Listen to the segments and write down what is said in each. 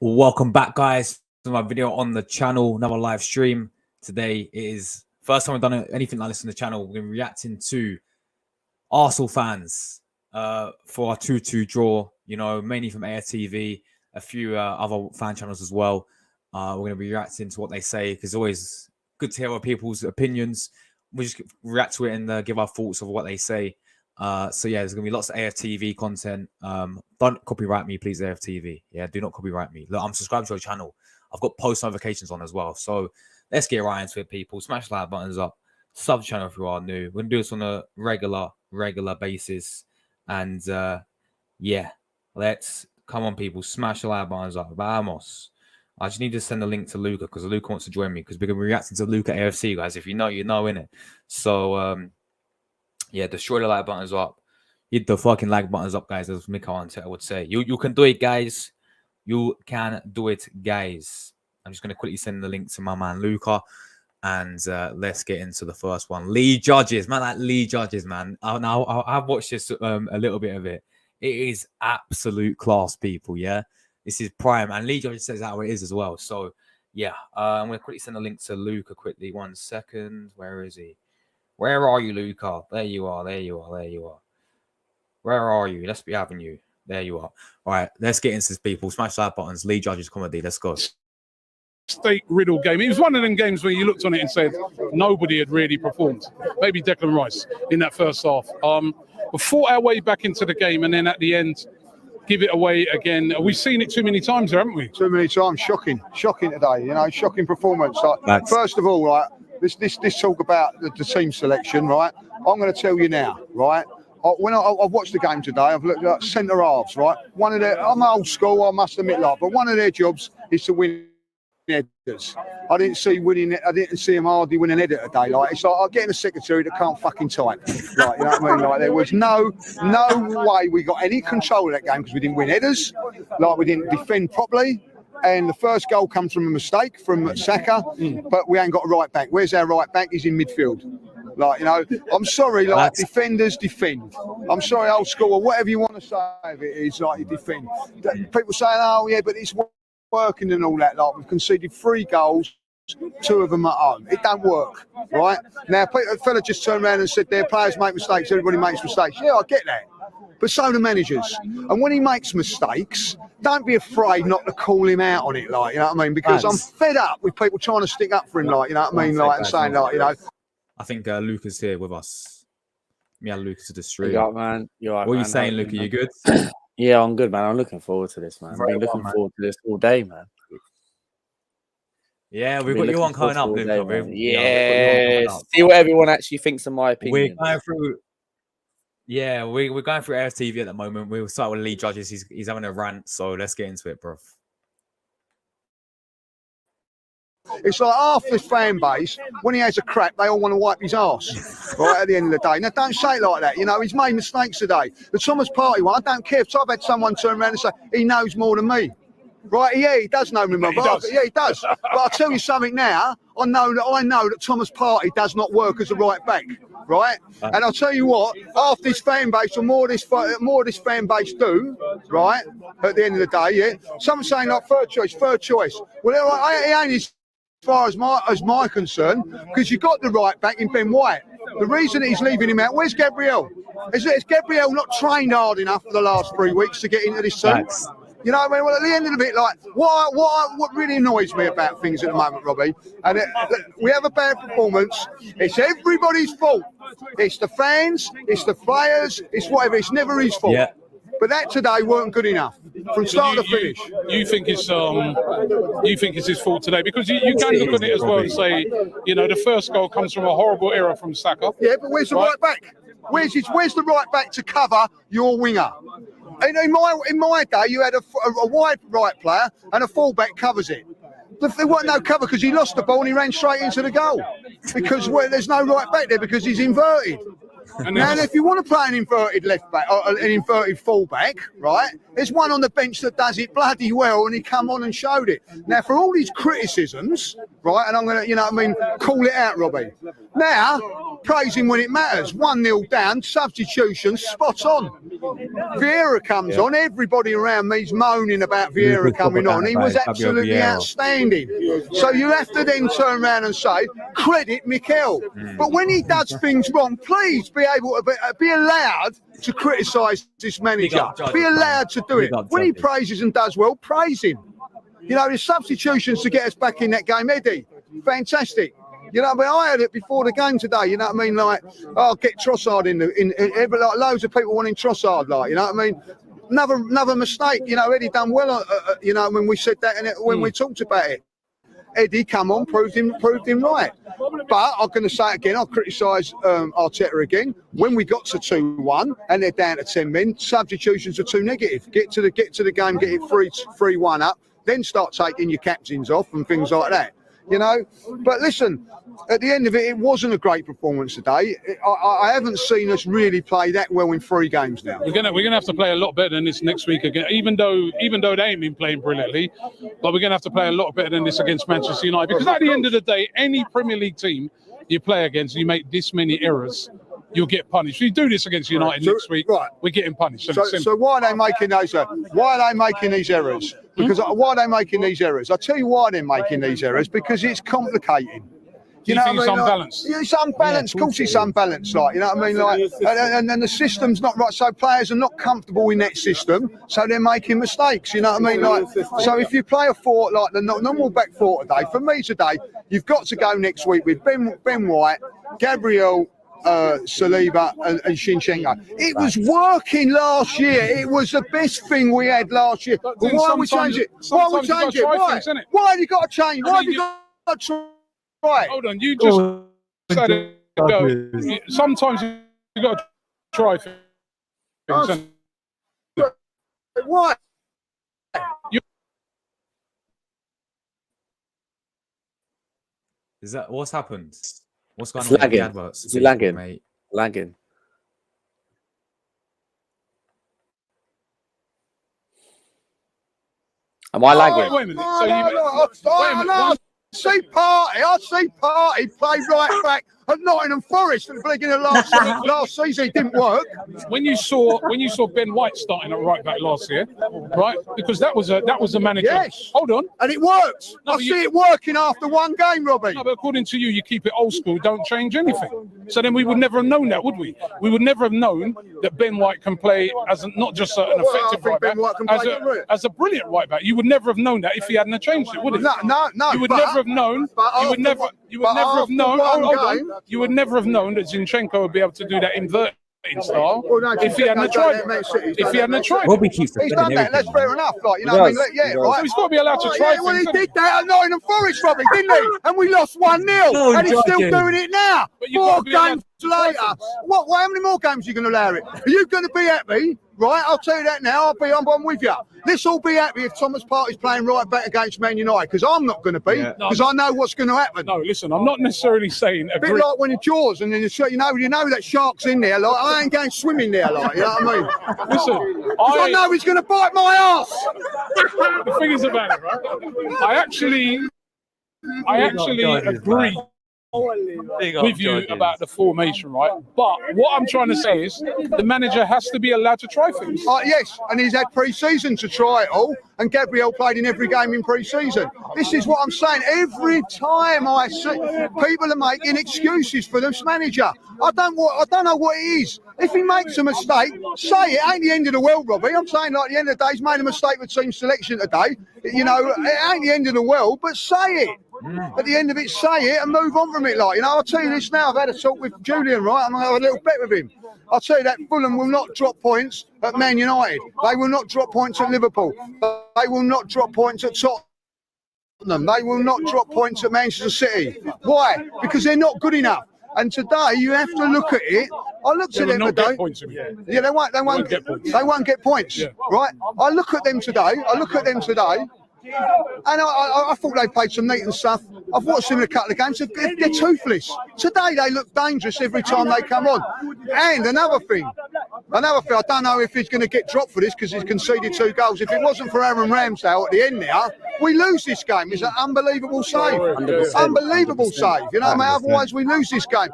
Welcome back, guys, to my video on the channel. Another live stream. Today is first time I've done anything like this on the channel. We're going to be reacting to Arsenal fans for our 2-2 draw, you know, mainly from AFTV, a few other fan channels as well. We're going to be reacting to what they say because it's always good to hear other people's opinions. We just react to it and give our thoughts of what they say. So yeah, there's gonna be lots of AFTV content. Don't copyright me, please, AFTV. Yeah, do not copyright me. Look, I'm subscribed to your channel. I've got post notifications on as well. So let's get right into it, people. Smash the like buttons up. Sub the channel if you are new. We're gonna do this on a regular basis. And yeah, let's come on, people. Smash the like buttons up. Vamos. I just need to send a link to Luca because Luca wants to join me because we're gonna be reacting to Luca AFC, guys. If you know, you know, innit? So yeah, destroy the like buttons up. Hit the fucking like buttons up, guys, as Mikael Arteta would say. You can do it, guys. You can do it, guys. I'm just going to quickly send the link to my man, Luca. And let's get into the first one. Lee Judges. Man, that Lee Judges, man. I've watched this a little bit of it. It is absolute class, people, yeah? This is prime. And Lee Judges says how it is as well. So, yeah. I'm going to quickly send a link to Luca quickly. 1 second. Where is he? Where are you, Luca? There you are. There you are. There you are. Where are you? Let's be having you. There you are. All right, let's get into this, people. Smash that buttons. Lee Judges comedy. Let's go. State riddle game. It was one of them games where you looked on it and said nobody had really performed. Maybe Declan Rice in that first half. We fought our way back into the game, and then at the end, give it away again. We've seen it too many times, haven't we? Too many times. Shocking today. You know, shocking performance. Like, first of all, right. This talk about the team selection, right? I'm going to tell you now, right? When I've watched the game today, I've looked at centre halves, right? One of their, I'm old school, I must admit, like, but one of their jobs is to win headers. I didn't see him hardly win an header today. Like, it's like getting a secretary that can't fucking type. Like, you know what I mean? Like, there was no way we got any control of that game because we didn't win headers. Like, we didn't defend properly. And the first goal comes from a mistake from Saka, but we ain't got a right back. Where's our right back? He's in midfield. Like, you know, I'm sorry, like, defenders defend. I'm sorry, old school, or whatever you want to say of it is, like, you defend. People saying, oh, yeah, but it's working and all that. Like, we've conceded 3 goals, 2 of them at home. It don't work, right? Now, a fella just turned around and said, their players make mistakes, everybody makes mistakes. Yeah, I get that. But so do managers. And when he makes mistakes, don't be afraid not to call him out on it, like, you know what I mean? Because I'm fed up with people trying to stick up for him, like, you know what I mean? Like, and saying, like, you know. I think Luca's here with us. Me and Luca to the stream. You got, man. You're right, what are you man. saying, Luca? You good? Yeah, I'm good, man. I'm looking forward to this, man. I've been looking forward to this all day, man. Yeah, we've got you on coming up, Luca. Yeah, see what everyone actually thinks of my opinion. We're going through. Yeah, we're going through AFTV at the moment. We'll start with Lee Judges. He's having a rant, so let's get into it, bro. It's like half this fan base, when he has a crack, they all want to wipe his arse, right, at the end of the day. Now, don't say it like that. You know, he's made mistakes today. The Thomas Partey one, I don't care if I've had someone turn around and say, he knows more than me. Right, yeah, he does know me more. Yeah, he does. But I'll tell you something now. I know that Thomas Partey does not work as a right back, right? And I'll tell you what, half this fan base, or more of this fan base do, right, at the end of the day, yeah. Someone's saying, like, third choice. Well, it ain't as far as my concern, because you got the right back in Ben White. The reason he's leaving him out, where's Gabriel? Is Gabriel not trained hard enough for the last 3 weeks to get into this team? You know what I mean? Well, at the end of the bit, like, what really annoys me about things at the moment, Robbie, and we have a bad performance, it's everybody's fault. It's the fans, it's the players, it's whatever, it's never his fault. Yeah. But that today weren't good enough from start to finish. You think it's his fault today? Because you can look at it as well and say, you know, the first goal comes from a horrible error from Saka. Yeah, but where's the right back? Where's the right back to cover your winger? In my day, you had a wide right player and a fullback covers it. There wasn't no cover because he lost the ball and he ran straight into the goal. because there's no right back there because he's inverted. Now, if you want to play an inverted left back or an inverted full back, right, there's one on the bench that does it bloody well, and he come on and showed it. Now, for all these criticisms, right, and I'm going to, call it out, Robbie. Now, praise him when it matters. 1-0 down, substitution, spot on. Vieira comes on. Everybody around me's moaning about Vieira coming on. He was absolutely outstanding. So you have to then turn around and say, credit Mikel. But when he does things wrong, please be able to be allowed to criticise this manager. Be allowed to do it. When he praises and does well, praise him. The substitutions to get us back in that game, Eddie, fantastic. I had it before the game today. Get Trossard in loads of people wanting Trossard, Another mistake. Eddie done well. When we said that and when we talked about it. Eddie, come on, proved him right. But I'm going to say it again. I'll criticise Arteta again. When we got to 2-1 and they're down to 10 men, substitutions are too negative. Get to the game, get it 3-1 up, then start taking your captains off and things like that. But listen, at the end of it, it wasn't a great performance today. I haven't seen us really play that well in 3 games now. We're gonna have to play a lot better than this next week again. Even though they ain't been playing brilliantly, but we're gonna have to play a lot better than this against Manchester United. Because at the end of the day, any Premier League team you play against, you make this many errors, you'll get punished. If you do this against United next week, we're getting punished. So why are they making those? Why are they making these errors? Because why are they making these errors? I'll tell you why they're making these errors. Because it's complicating. You think it's unbalanced? It's unbalanced. Of course, it's unbalanced. And the system's not right. So players are not comfortable in that system. So they're making mistakes. So if you play a 4 like the normal back 4 today, for me today, you've got to go next week with Ben White, Gabriel, Saliba and Shinchenko. It was working last year. It was the best thing we had last year. But why are we changing it? Why are we changing it? Why have you got to change? Why have you got to try? Hold on, you just said it. Go. Sometimes you got to try things. Why? Is that what's happened? What's going on with the adverts? It's lagging, mate. Lagging. Am I lagging? Wait a minute. I see Party play right back at Nottingham Forest at the beginning of last season. It didn't work. When you saw Ben White starting at right back last year, right? Because that was a manager. Yes. Hold on. And it worked. I see it working after one game, Robbie. No, but according to you, you keep it old school, don't change anything. So then we would never have known that, would we? We would never have known that Ben White can play as not just an effective right back, as a brilliant right back. You would never have known that if he hadn't changed it, would he? No. You would never have known. You would never have known. Hold on. You would never have known that Zinchenko would be able to do that inverted style if he hadn't tried it. If he hadn't tried Robbie keeps he's done that. That's fair enough. Right? Right. So he's got to be allowed to try. Well, he did that at Nottingham Forest, Robbie, didn't he? And we lost 1-0, and he's still doing it now. 4 games later. How many more games are you going to allow it? Are you going to be happy? Right, I'll tell you that now. I'm with you. Let's all be happy if Thomas Partey's playing right back against Man United, because I'm not going to be, because I know what's going to happen. No, listen, I'm not necessarily saying. A bit like when you're Jaws and then you know that shark's in there. Like I ain't going swimming there. Like you know what I mean? Listen, I know he's going to bite my ass. The thing is about it, right? I actually agree with you about the formation, right? But what I'm trying to say is the manager has to be allowed to try things. Yes, and he's had pre-season to try it all, and Gabriel played in every game in pre-season. This is what I'm saying. Every time I see people are making excuses for this manager. I don't know what it is. If he makes a mistake, say it. Ain't the end of the world, Robbie. I'm saying, like, at the end of the day, he's made a mistake with team selection today. It ain't the end of the world, but say it. At the end of it, say it and move on from it. Like, I'll tell you this now. I've had a talk with Julian, right? I'm going to have a little bet with him. I'll tell you that Fulham will not drop points at Man United. They will not drop points at Liverpool. They will not drop points at Tottenham. They will not drop points at Manchester City. Why? Because they're not good enough. And today you have to look at it. I looked at them today. Yeah, they won't get points. They won't get points. Yeah. Right? I look at them today. And I thought they played some neat and stuff. I've watched them in a couple of games. They're toothless. Today they look dangerous every time they come on. And another thing, I don't know if he's going to get dropped for this because he's conceded 2 goals. If it wasn't for Aaron Ramsdale at the end now, we lose this game. It's an unbelievable save. 100%. Unbelievable save. You know what I mean? Otherwise we lose this game.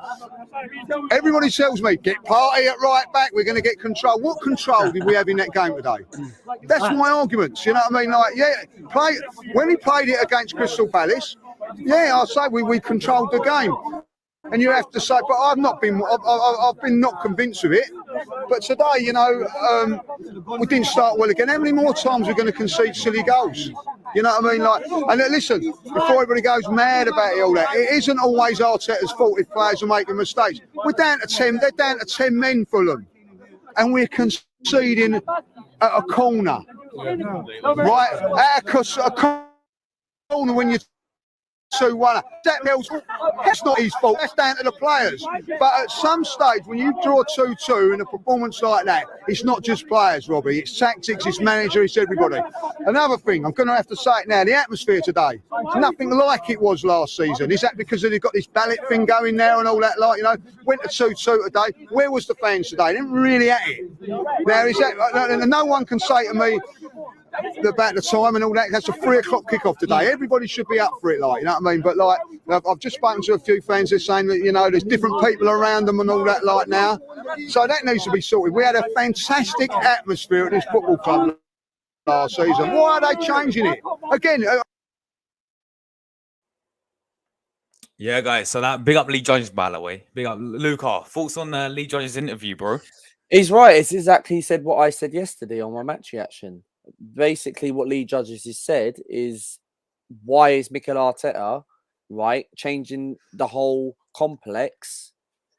Everybody tells me, get Partey at right back, we're going to get control. What control did we have in that game today? That's my arguments, you know what I mean? Like, yeah, when he played it against Crystal Palace, yeah, I'll say we controlled the game. And you have to say, but I've been not convinced of it. But today, you know, we didn't start well again. How many more times are we going to concede silly goals? You know what I mean? Like, and listen, before everybody goes mad about it, all that, it isn't always Arteta's fault if players are making mistakes. We're down to 10. They're down to 10 men, Fulham, and we're conceding at a corner, right? At a corner when you 2-1. That's not his fault. That's down to the players. But at some stage, when you draw 2-2 in a performance like that, it's not just players, Robbie. It's tactics, it's manager, it's everybody. Another thing, I'm going to have to say it now, the atmosphere today, it's nothing like it was last season. Is that because they've got this ballot thing going there and all that, like, you know, went to 2-2 today. Where was the fans today? They didn't really at it. Now, is that, no one can say to me, about the time and all that, that's a 3 o'clock kickoff today. Everybody should be up for it, like, you know what I mean? But like, I've just spoken to a few fans. They're saying that, you know, there's different people around them and all that, like, now. So that needs to be sorted. We had a fantastic atmosphere at this football club last season. Why are they changing it again? Yeah, guys. So that big up Lee Judges, by the way. Big up Luca. Thoughts on Lee Judges' interview, bro? He's right. It's exactly said what I said yesterday on my match reaction. Basically, what Lee Judges has said is, why is Mikel Arteta, right, changing the whole complex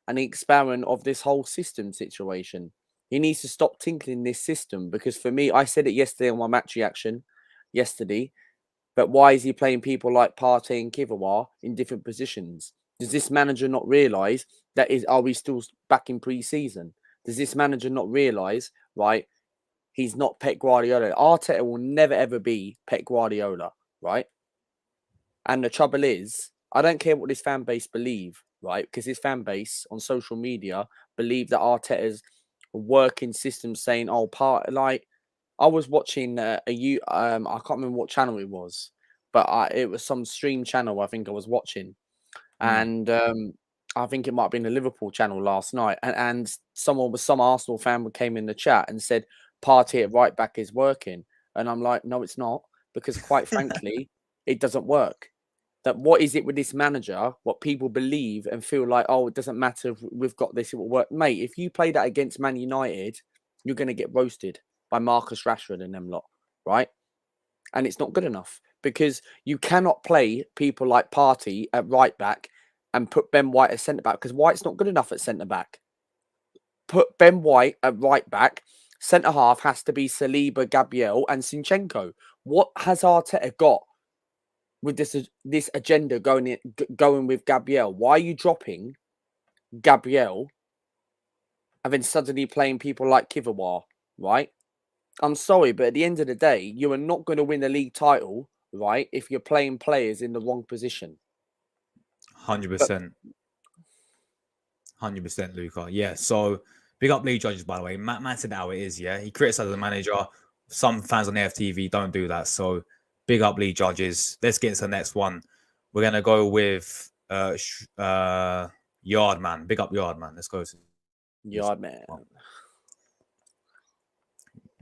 and the experiment of this whole system situation? He needs to stop tinkling this system, because for me, I said it yesterday on my match reaction yesterday, but why is he playing people like Partey and Kiviwar in different positions? Does this manager not realise that are we still back in pre-season? Does this manager not realise, right, he's not Pep Guardiola? Arteta will never, ever be Pep Guardiola, right? And the trouble is, I don't care what this fan base believe, right? Because his fan base on social media believe that Arteta's working system saying, oh, like, I was watching I can't remember what channel it was, but it was some stream channel I think I was watching. And I think it might have been the Liverpool channel last night. And some Arsenal fan came in the chat and said, Partey at right back is working. And I'm like, no, it's not. Because quite frankly, it doesn't work. That what is it with this manager? What people believe and feel like, oh, it doesn't matter if we've got this, it will work. Mate, if you play that against Man United, you're going to get roasted by Marcus Rashford and them lot, right? And it's not good enough, because you cannot play people like Partey at right back and put Ben White as centre back, because White's not good enough at centre back. Put Ben White at right back. Centre half has to be Saliba, Gabriel, and Zinchenko. What has Arteta got with this agenda going with Gabriel? Why are you dropping Gabriel and then suddenly playing people like Kiviwar, right? I'm sorry, but at the end of the day, you are not going to win the league title, right, if you're playing players in the wrong position. 100%. 100%, Luca. Yeah, so big up Lee Judges, by the way. Man said how it is, yeah? He criticised the manager. Some fans on FTV don't do that, so big up Lee Judges. Let's get into the next one. We're going to go with Yardman. Big up Yardman. Let's go to Yardman.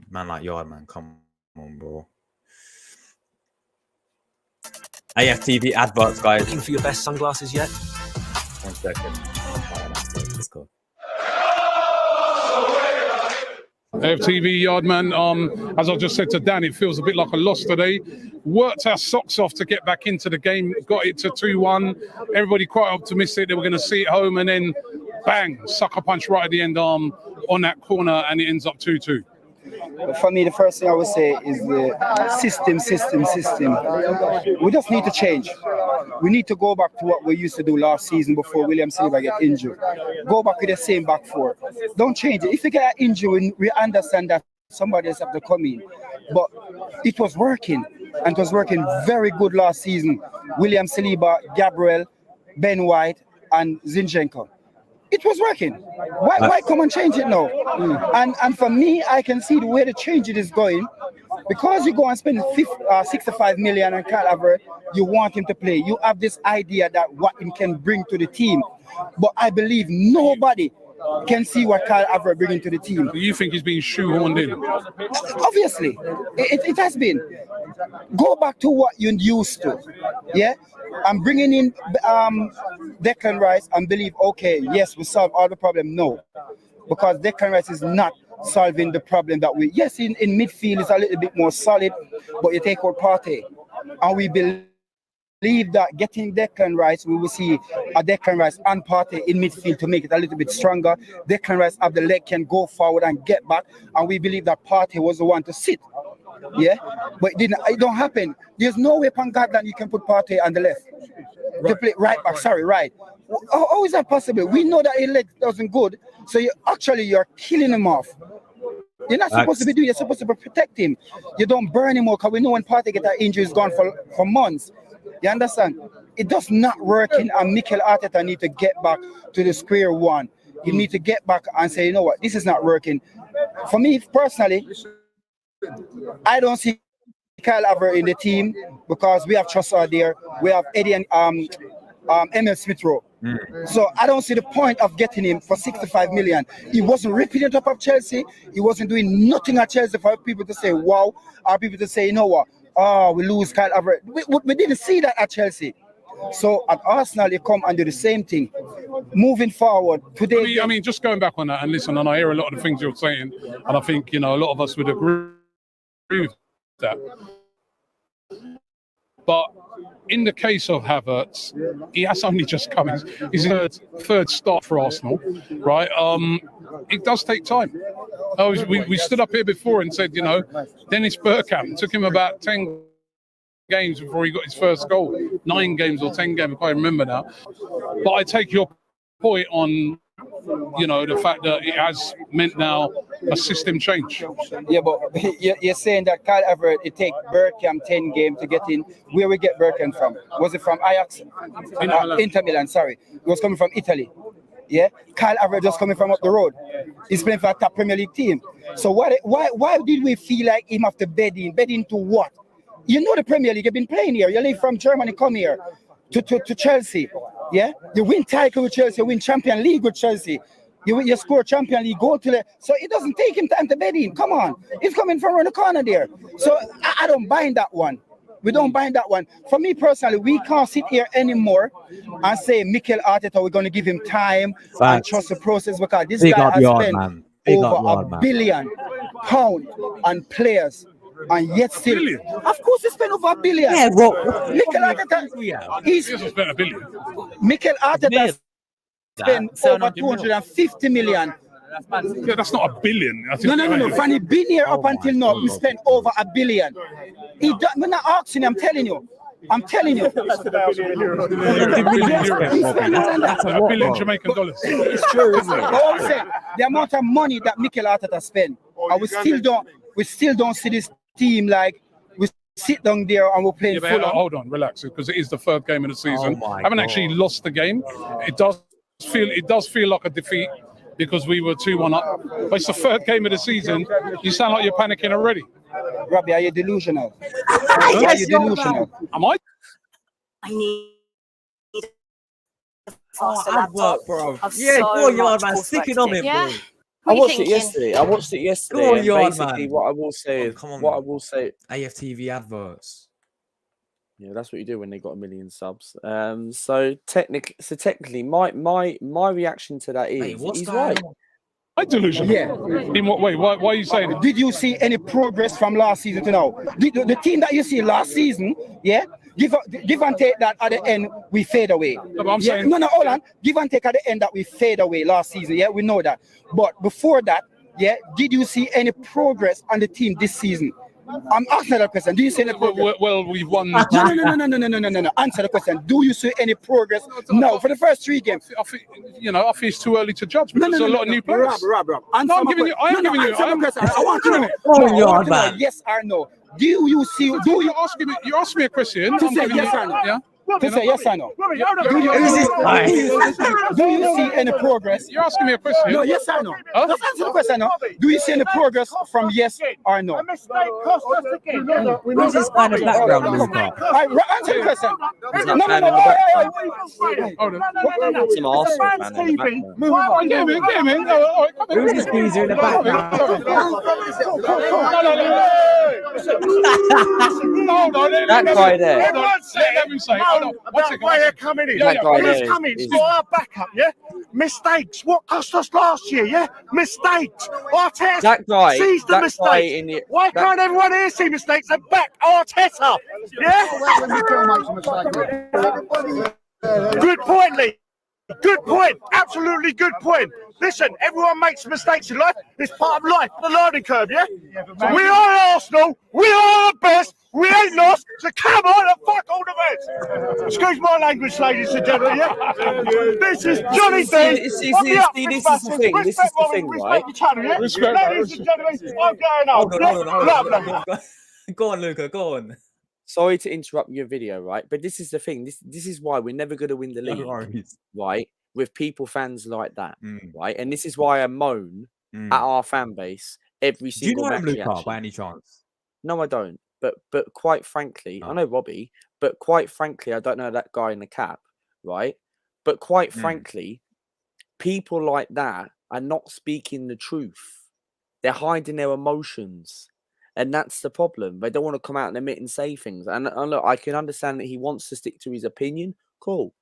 Man like Yardman. Come on, bro. AFTV adverts, guys. Looking for your best sunglasses yet? 1 second. Let's go. FTV Yardman, as I just said to Dan, it feels a bit like a loss today. Worked our socks off to get back into the game, got it to 2-1. Everybody quite optimistic that we're going to see it home, and then bang, sucker punch right at the end on that corner, and it ends up 2-2. For me, the first thing I would say is the system. We just need to change. We need to go back to what we used to do last season before William Silva get injured. Go back with the same back four. Don't change it. If you get an injury, we understand that somebody else have to come in. But it was working. and it was working very good last season. William Saliba, Gabriel, Ben White, and Zinchenko. It was working. Why come and change it now? And for me, I can see the way the change it is going. Because you go and spend 65 million on Kai Havertz, you want him to play. You have this idea that what he can bring to the team. But I believe nobody can see what Kai Havertz bringing to the team. Do you think he's being shoehorned in? Obviously, it has been. Go back to what you used to. Yeah? I'm bringing in Declan Rice and believe, okay, yes, we solve all the problem. No, because Declan Rice is not solving the problem that we, yes, in midfield is a little bit more solid, but you take out Partey, and we believe that getting Declan Rice, we will see a Declan Rice and Partey in midfield to make it a little bit stronger. Declan Rice have the leg, can go forward and get back, and we believe that Partey was the one to sit. Yeah, but it don't happen. There's no way upon God that you can put Partey on the left to play right back. Sorry, right. How is that possible? We know that his leg doesn't good, so you're killing him off. You're not supposed to be doing. You're supposed to protect him. You don't burn him out, because we know when Partey get that injury, is gone for months. You understand? It does not work in, and Mikel Arteta need to get back to the square one. You need to get back and say, you know what, this is not working. For me personally, I don't see Kai Havertz in the team because we have Trossard there, we have Eddie and Emil Smith-Rowe. So I don't see the point of getting him for 65 million. He wasn't ripping it up of Chelsea. He wasn't doing nothing at Chelsea for people to say wow, or people to say, you know what, oh, we lose Kai Havertz. We didn't see that at Chelsea. So at Arsenal, you come and do the same thing. Moving forward today. I mean, just going back on that and listen, and I hear a lot of the things you're saying, and I think, you know, a lot of us would agree with that. But in the case of Havertz, he has only just come in. He's third start for Arsenal, right? It does take time. We stood up here before and said, you know, Dennis Bergkamp, took him about 10 games before he got his first goal. 9 games or 10 games, I can't remember now. But I take your point on, you know, the fact that it has meant now a system change. Yeah, but you're saying that Kai Havertz, it take Bergkamp 10 games to get in. Where we get Bergkamp from? Was it from Ajax? Inter Milan, sorry. It was coming from Italy. Yeah, Kai Havertz just coming from up the road. He's playing for a top Premier League team. So why did we feel like him have to bed in? Bed into what? You know the Premier League, you've been playing here. You leave from Germany, come here to Chelsea. Yeah, you win title with Chelsea, you win Champions League with Chelsea. You score Champions League, go to the. So it doesn't take him time to bed in. Come on, he's coming from around the corner there. So I don't buy that one. We don't buy that one. For me personally, we can't sit here anymore and say Mikel Arteta, we're going to give him time and trust the process, because this guy has spent over £1 billion on players. And yet still, of course, he spent over £1 billion. Yeah, well, Mikel Arteta, He hasn't spent $1 billion. Mikel Arteta spent over 250 million. Yeah, that's not $1 billion. No. From he been here up until now, we spent over $1 billion. We're not asking. I'm telling you. That's $1 billion Jamaican dollars. It's true, isn't it? I'm saying the amount of money that Mikel Arteta spent, and we still don't see this team like we sit down there and we're playing Fulham. Hold on, relax, because it is the third game of the season. I haven't actually lost the game. It does feel like a defeat because we were 2-1 up. But it's the third game of the season. You sound like you're panicking already. Robbie, are you delusional? Are you delusional? Am I? I need bro. Yeah, go on, yard man. Sticking on it, bro. I watched it yesterday. Go on, yard basically, man. what I will say is, AFTV adverts. Yeah, that's what you do when they got 1 million subs. So technically, my reaction to that is, he's right. I delusional. Yeah. In what way? Why are you saying it? Did you see any progress from last season to now? The team that you see last season, yeah, give and take that at the end we fade away. No, I'm saying... No, hold on. Give and take at the end that we fade away last season. Yeah, we know that. But before that, yeah, did you see any progress on the team this season? I'm asking that question. Do you see any progress? Well, we've won. No. Answer the question. Do you see any progress? No. For the first 3 games. I think it's too early to judge because there's a lot of new players. Rob. I'm giving you. I want to know. Yes or no. Do you see? You asked me a question. To say yes or no. Yeah. To say yes or no. Do you see any progress? You're asking me a question. No, yes or no. Huh? Just answer the question. No. Do you see any progress from yes or no? Who's this kind of background, Luca? Answer the question. No. Some Arsenal fan in the background. Get him in. Who's this geezer in the background? No. That guy there. Let me say. Hold on. One second. Coming in. That guy Who's there coming? is- It's got our backup, yeah? Mistakes. What cost us last year, yeah? Mistakes. Arteta That guy. sees the That guy mistakes. in the. Why can't everyone here see mistakes and back Arteta? Yeah? Good point, Lee. Good point. Absolutely good point. Listen, everyone makes mistakes in life. It's part of life, the learning curve, yeah? We are Arsenal. We are the best. We ain't lost. So come on and fuck all the best. Excuse my language, ladies and gentlemen, yeah? This is Johnny D. This is the thing. This is the thing, right? Ladies and gentlemen, I'm going on. Hold on. Go on, Luca. Go on. Sorry to interrupt your video, right? But this is the thing. This is why we're never going to win the league, right? With people fans like that, right? And this is why I moan at our fan base every single match. Do you know him, Luca, by any chance? No, I don't. But quite frankly, I know Robbie, but quite frankly, I don't know that guy in the cap, right? But quite frankly, people like that are not speaking the truth. They're hiding their emotions. And that's the problem. They don't want to come out and admit and say things. And look, I can understand that he wants to stick to his opinion. Cool.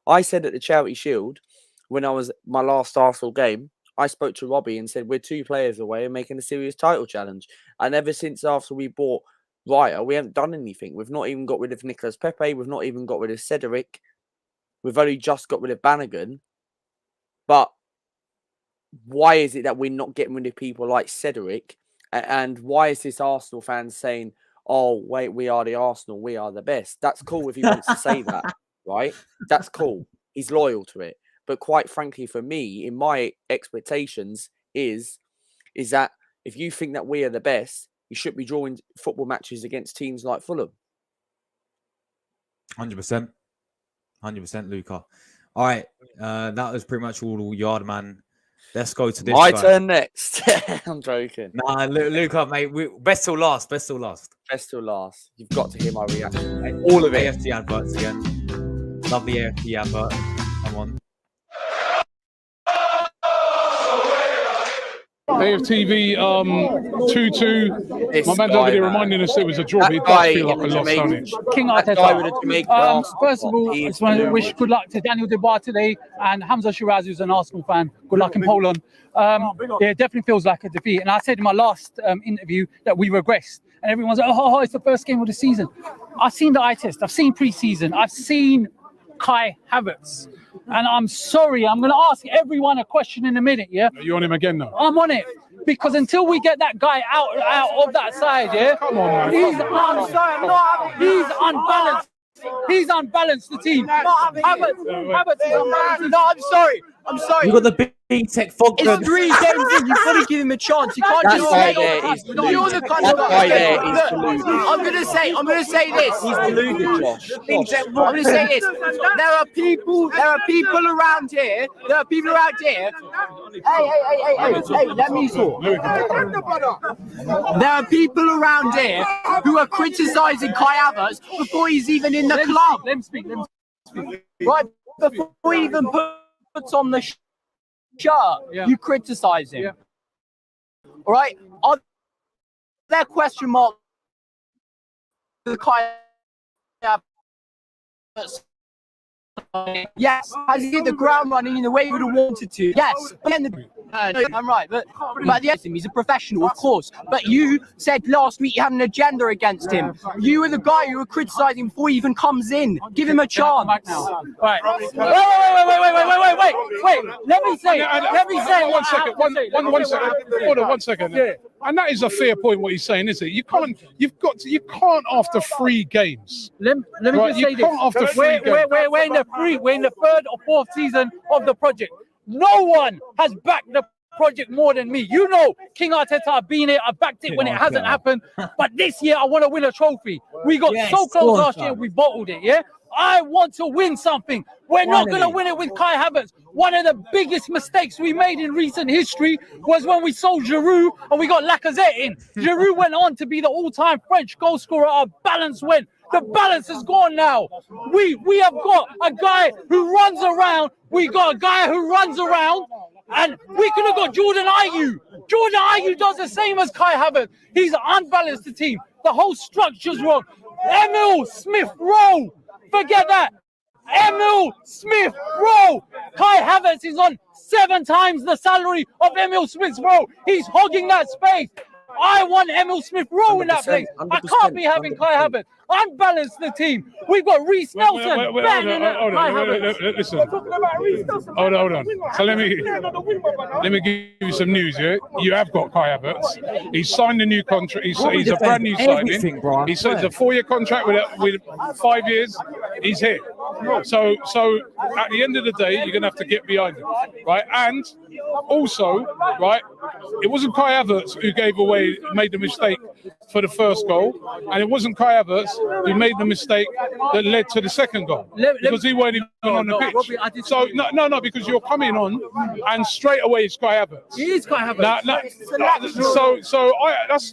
I said at the Charity Shield, when I was my last Arsenal game, I spoke to Robbie and said, we're 2 players away and making a serious title challenge. And ever since after we bought Raya, we haven't done anything. We've not even got rid of Nicolas Pepe. We've not even got rid of Cedric. We've only just got rid of Bannigan. But why is it that we're not getting rid of people like Cedric? And why is this Arsenal fan saying, oh, wait, we are the Arsenal, we are the best? That's cool if he wants to say that, right? That's cool. He's loyal to it. But quite frankly, for me, in my expectations, is that if you think that we are the best, you should be drawing football matches against teams like Fulham. 100%. 100%, Luca. All right. That was pretty much all Yard Man. Let's go to this. My turn next. I'm joking. Nah, Luca, mate. Best till last. Best till last. You've got to hear my reaction, mate. All of it. AFT adverts again. Love the AFT advert. Come on. AFTV 2-2. My man's over there reminding us it was a draw. It does feel like a loss, don't it? King Arteta. First of all, I just want to wish good luck to Daniel Debar today and Hamza Shiraz, who's an Arsenal fan. Good luck in Poland. It definitely feels like a defeat. And I said in my last interview that we regressed. And everyone's like, oh, it's the first game of the season. I've seen the eye test. I've seen pre-season. I've seen Kai Havertz. And I'm sorry, I'm going to ask everyone a question in a minute, yeah? Are you on him again now? I'm on it. Because until we get that guy out of that side, yeah? Come on, man. He's unbalanced. He's unbalanced, the team. Havertz is unbalanced. No, I'm sorry. You got the big tech fog. It's 3 games in. You've got to give him a chance. You can't just say you're the kind of guy there. I'm gonna say this. He's deluded, Josh. I'm gonna say this. There are people around here. Hey, let me talk. There are people around here who are criticising Kai Havertz before he's even in the club. Let him speak. Right, before he even puts on the shirt, you criticise him. All right? Are there question marks for Kai Havertz? Yes. Has he hit the ground running in the way he would have wanted to? Yes. I'm right. But at the end, he's a professional, of course. But you said last week you had an agenda against him. You were the guy who were criticising before he even comes in. Give him a chance. Right. Let me say. One second. Hold on 1 second. Yeah. And that is a fair point. What he's saying, isn't it? You can't after 3 games. Let me Right, just you say this. can't after 3 games. We're in the 3rd or 4th season of the project. No one has backed the project more than me. You know, King Arteta, I've been here, I backed it when it hasn't happened. But this year, I want to win a trophy. We got so close last year, we bottled it, yeah? I want to win something. We're not going to win it with Kai Havertz. One of the biggest mistakes we made in recent history was when we sold Giroud and we got Lacazette in. Giroud went on to be the all-time French goal scorer. Our balance went. The balance is gone now. We have got a guy who runs around. We got a guy who runs around. And we could have got Jordan Ayew. Jordan Ayew does the same as Kai Havertz. He's unbalanced the team. The whole structure's wrong. Emil Smith-Rowe. Forget that. Emil Smith-Rowe. Kai Havertz is on 7 times the salary of Emil Smith-Rowe. He's hogging that space. I want Emil Smith-Rowe in that place. I can't be having Kai Havertz. Unbalance the team. We've got Reece Nelson. Hold on. Listen. Hold on. So let me give you some news. Yeah, you have got Kai Havertz. He's signed a new contract. He's a brand new signing. He says a 4-year contract with 5 years. He's here. So at the end of the day, you're gonna have to get behind him, right? And also, right, it wasn't Kai Havertz who made the mistake for the first goal, and it wasn't Kai Havertz who made the mistake that led to the second goal because he weren't even on the pitch. So no, because you're coming on, and straight away it's Kai Havertz. He is Kai Havertz.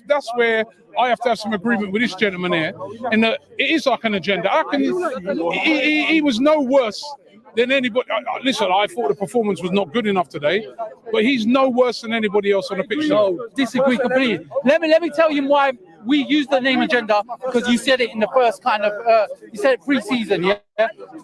That's where I have to have some agreement with this gentleman here, in that it is like an agenda. He was no worse than anybody. Listen, I thought the performance was not good enough today, but he's no worse than anybody else on the pitch. No, disagree completely. Let me tell you why we use the name agenda, because you said it in the first kind of, you said it pre-season, yeah?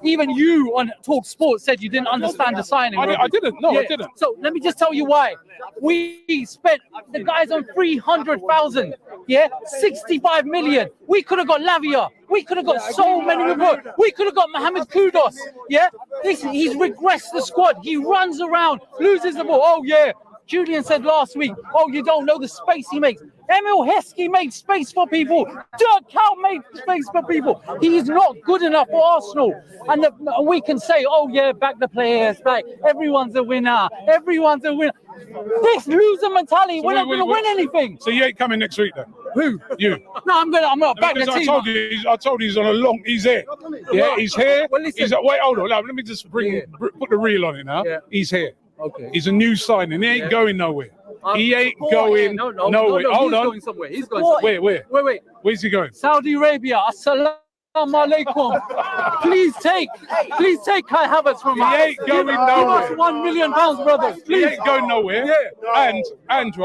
Even you on Talk Sports said you didn't understand the signing. I didn't. No, I didn't. So let me just tell you why. We spent the guys on 300,000, yeah? 65 million. We could have got Lavia. We could have got so many more. We could have got Mohamed Kudus, yeah? He's regressed the squad. He runs around, loses the ball. Oh, yeah. Julian said last week, oh, you don't know the space he makes. Emil Heskey made space for people. Dirk Kuyt made space for people. He is not good enough for Arsenal. And we can say, oh, yeah, back the players, back. Everyone's a winner. Everyone's a winner. This loser mentality, we're not going to win anything. So you ain't coming next week then? Who? You. No, I'm not back the team. I told you he's on a long. He's here. Yeah, he's here. Well, listen. Wait, hold on. Let me just put the reel on it now. Yeah. He's here. Okay. He's a new signing. He ain't going nowhere. He ain't going nowhere. Hold on. Going somewhere. He's going somewhere. Where? Wait. Where's he going? Saudi Arabia. Assalamu alaikum. Please take Kai Havertz from us. He ain't going nowhere. Give us £1 million, brothers. Please. He ain't going nowhere. Yeah. And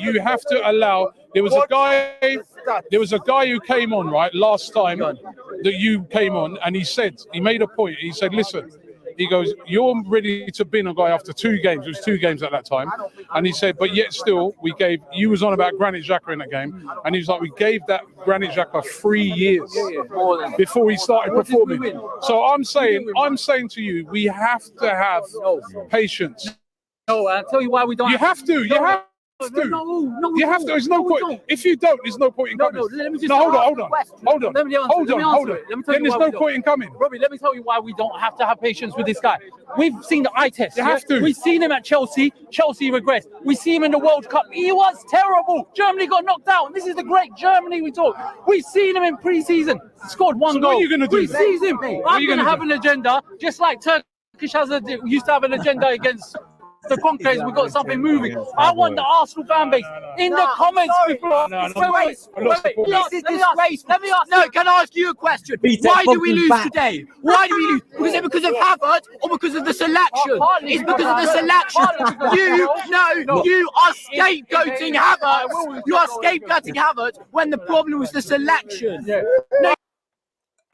you have to allow. There was a guy who came on right last time that you came on, and he made a point. He said, listen. He goes, you're ready to bin a guy after 2 games. It was 2 games at that time. And he said, but yet still, you was on about Granit Xhaka in that game. And he was like, we gave that Granit Xhaka 3 years before he started performing. So I'm saying to you, we have to have patience. No, I'll tell you why we don't. You have to. You have to. No, you have to. There's no point. If you don't, there's no point in coming. Let me just hold on. Then there's no point in coming. Robbie, let me tell you why we don't have to have patience with this guy. We've seen the eye test. You have to. We've seen him at Chelsea. Chelsea regressed. We see him in the World Cup. He was terrible. Germany got knocked out. This is the great Germany we talk. We've seen him in pre-season. Scored 1 goal. What are you going to do? Pre-season. I'm going to have an agenda, just like Turkish used to have an agenda against the Conclaves. We've got something moving. I want the Arsenal fan base in the comments. This is disgraceful. Let me ask. No, can I ask you a question? Why do we lose today? Why do we lose? Was it because of Havertz or because of the selection? It's because of the selection. You are scapegoating Havertz. You are scapegoating Havertz when the problem was the selection. No.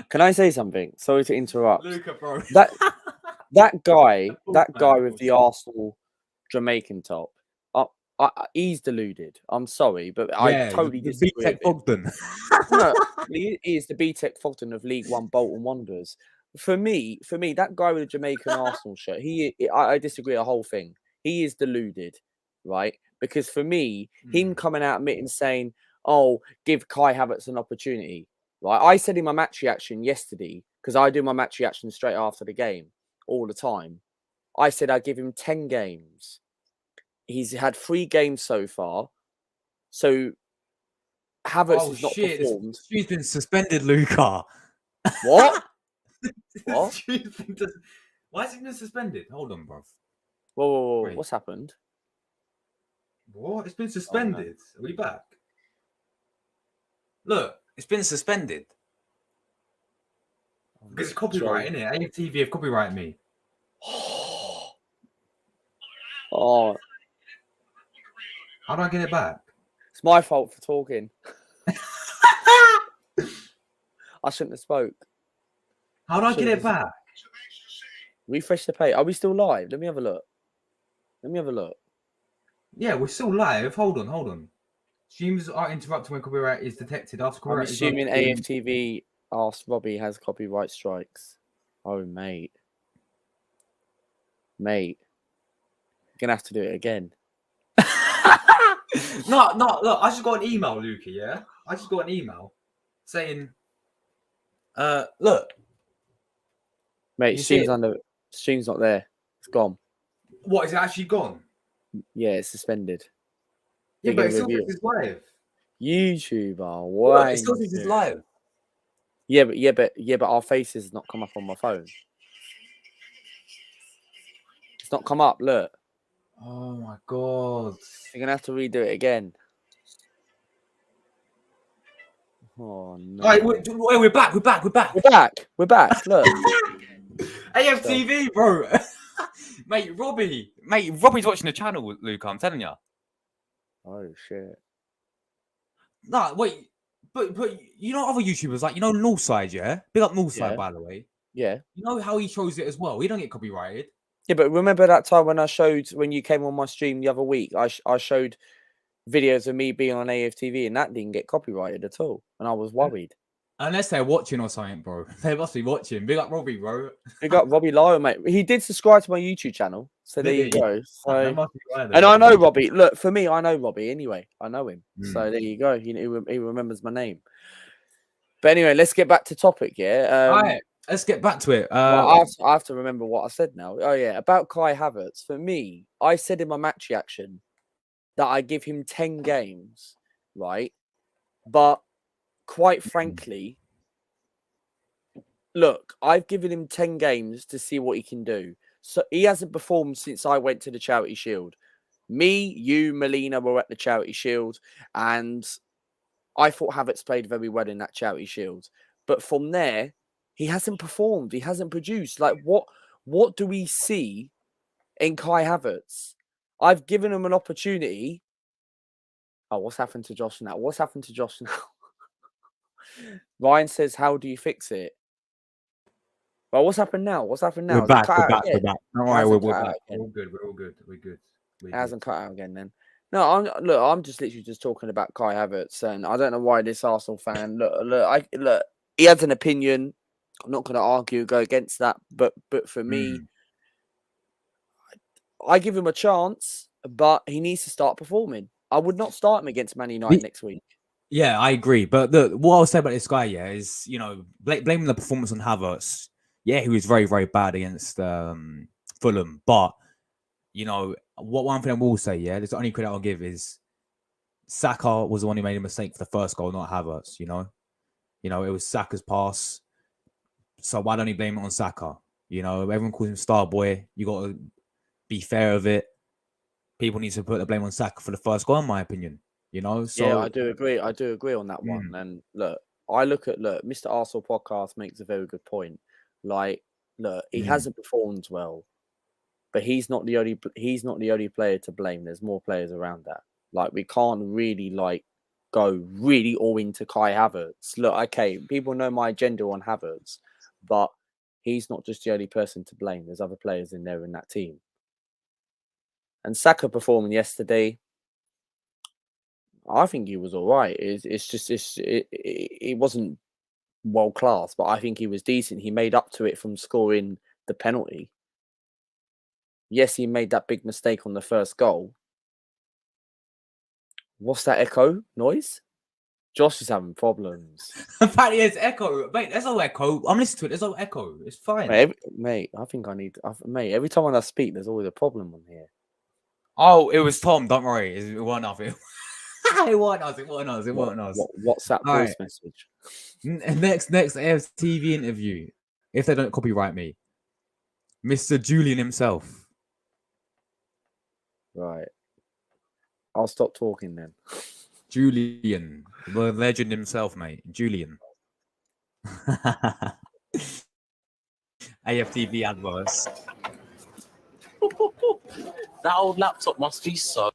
Can I say something? Sorry to interrupt. That guy with the Arsenal Jamaican top, he's deluded. I'm sorry, but I totally disagree with him. Fogden. No, he is the B-Tech Fogden of League One Bolton Wanderers. for me, that guy with the Jamaican Arsenal shirt, I disagree the whole thing. He is deluded, right? Because for me, him coming out and saying, "Oh, give Kai Havertz an opportunity," right? I said in my match reaction yesterday, because I do my match reaction straight after the game all the time. I said I'd give him 10 games. He's had 3 games so far, so Havertz has not performed. He's been suspended, Luca. What? What? Why has he been suspended? Hold on, bro. Whoa. What's happened? What? It's been suspended. Are we back? Look, it's been suspended. Because it's copyright, isn't it? AFTV have copyrighted me. Oh. How do I get it back? It's my fault for talking. I shouldn't have spoke. How do I get it back? Refresh the page. Are we still live? Let me have a look. Yeah, we're still live. Hold on. Streams are interrupted when copyright is detected. After I'm copyright assuming AFTV asked Robbie has copyright strikes. Oh, mate. You're going to have to do it again. No, look, I just got an email, Luca, yeah? I just got an email saying, look. Mate, stream's not there. It's gone. What, is it actually gone? Yeah, it's suspended. Yeah, but it still says it's live. YouTuber, Look, why? it still says it's live. Yeah, but our faces not come up on my phone. It's not come up, look. Oh my god. You're gonna have to redo it again. Oh no. All right, we're back. We're back. Look. AFTV, bro. Mate, Robbie's watching the channel, Luke, I'm telling you. Oh shit. No, wait. But you know other YouTubers, like, you know, Northside, yeah? Big up Northside, by the way. Yeah. You know how he shows it as well? He don't get copyrighted. Yeah, but remember that time when you came on my stream the other week, I showed videos of me being on AFTV and that didn't get copyrighted at all. And I was worried. Unless they're watching or something, bro. They must be watching. Big up Robbie, bro. Big up Robbie Lyle, mate. He did subscribe to my YouTube channel. So there you go. So, and I know Robbie. Look, for me, I know Robbie anyway. I know him. So there you go. He remembers my name. But anyway, let's get back to topic, yeah? All right. Let's get back to it. I have to remember what I said now. Oh, yeah. About Kai Havertz. For me, I said in my match reaction that I give him 10 games, right? But quite frankly, look, I've given him 10 games to see what he can do. So he hasn't performed since I went to the Charity Shield. Me, you, Melina were at the Charity Shield, and I thought Havertz played very well in that Charity Shield. But from there, he hasn't performed. He hasn't produced. Like, what do we see in Kai Havertz? I've given him an opportunity. Oh, what's happened to Josh now? Ryan says, how do you fix it? Well, what's happened now? We're back. Don't worry, we're back. We're all good. It hasn't cut out again then. No, I'm just literally just talking about Kai Havertz, and I don't know why this Arsenal fan look. He has an opinion. I'm not going to go against that, but for me, I give him a chance, but he needs to start performing. I would not start him against Man United next week. Yeah, I agree. But what I'll say about this guy, yeah, is, you know, blaming the performance on Havertz. Yeah, he was very, very bad against Fulham. But, you know, one thing I will say, yeah, there's the only credit I'll give is Saka was the one who made a mistake for the first goal, not Havertz, you know? You know, it was Saka's pass. So why don't you blame it on Saka? You know, everyone calls him star boy. You got to be fair of it. People need to put the blame on Saka for the first goal, in my opinion. You know, so yeah, I do agree on that one. And look, Mr. Arsenal podcast makes a very good point. Like, look, he hasn't performed well, but he's not the only player to blame. There's more players around that. Like, we can't really go really all into Kai Havertz. Look, okay, people know my agenda on Havertz, but he's not just the only person to blame. There's other players in there in that team. And Saka performing yesterday, I think he was all right. It wasn't world class, but I think he was decent. He made up to it from scoring the penalty. Yes, he made that big mistake on the first goal. What's that echo noise? Josh is having problems. Apparently, there's echo. Mate, there's no echo. I'm listening to it. There's no echo. It's fine. Mate, I think I need... Mate, every time when I speak, there's always a problem on here. Oh, it was Tom. Don't worry. It wasn't nothing. It wasn't us. It wasn't us. It wasn't us. WhatsApp voice message. Next AFTV interview. If they don't copyright me. Mr. Julian himself. Right. I'll stop talking then. Julian, the legend himself, mate. Julian. AFTV adverse. That old laptop must be so.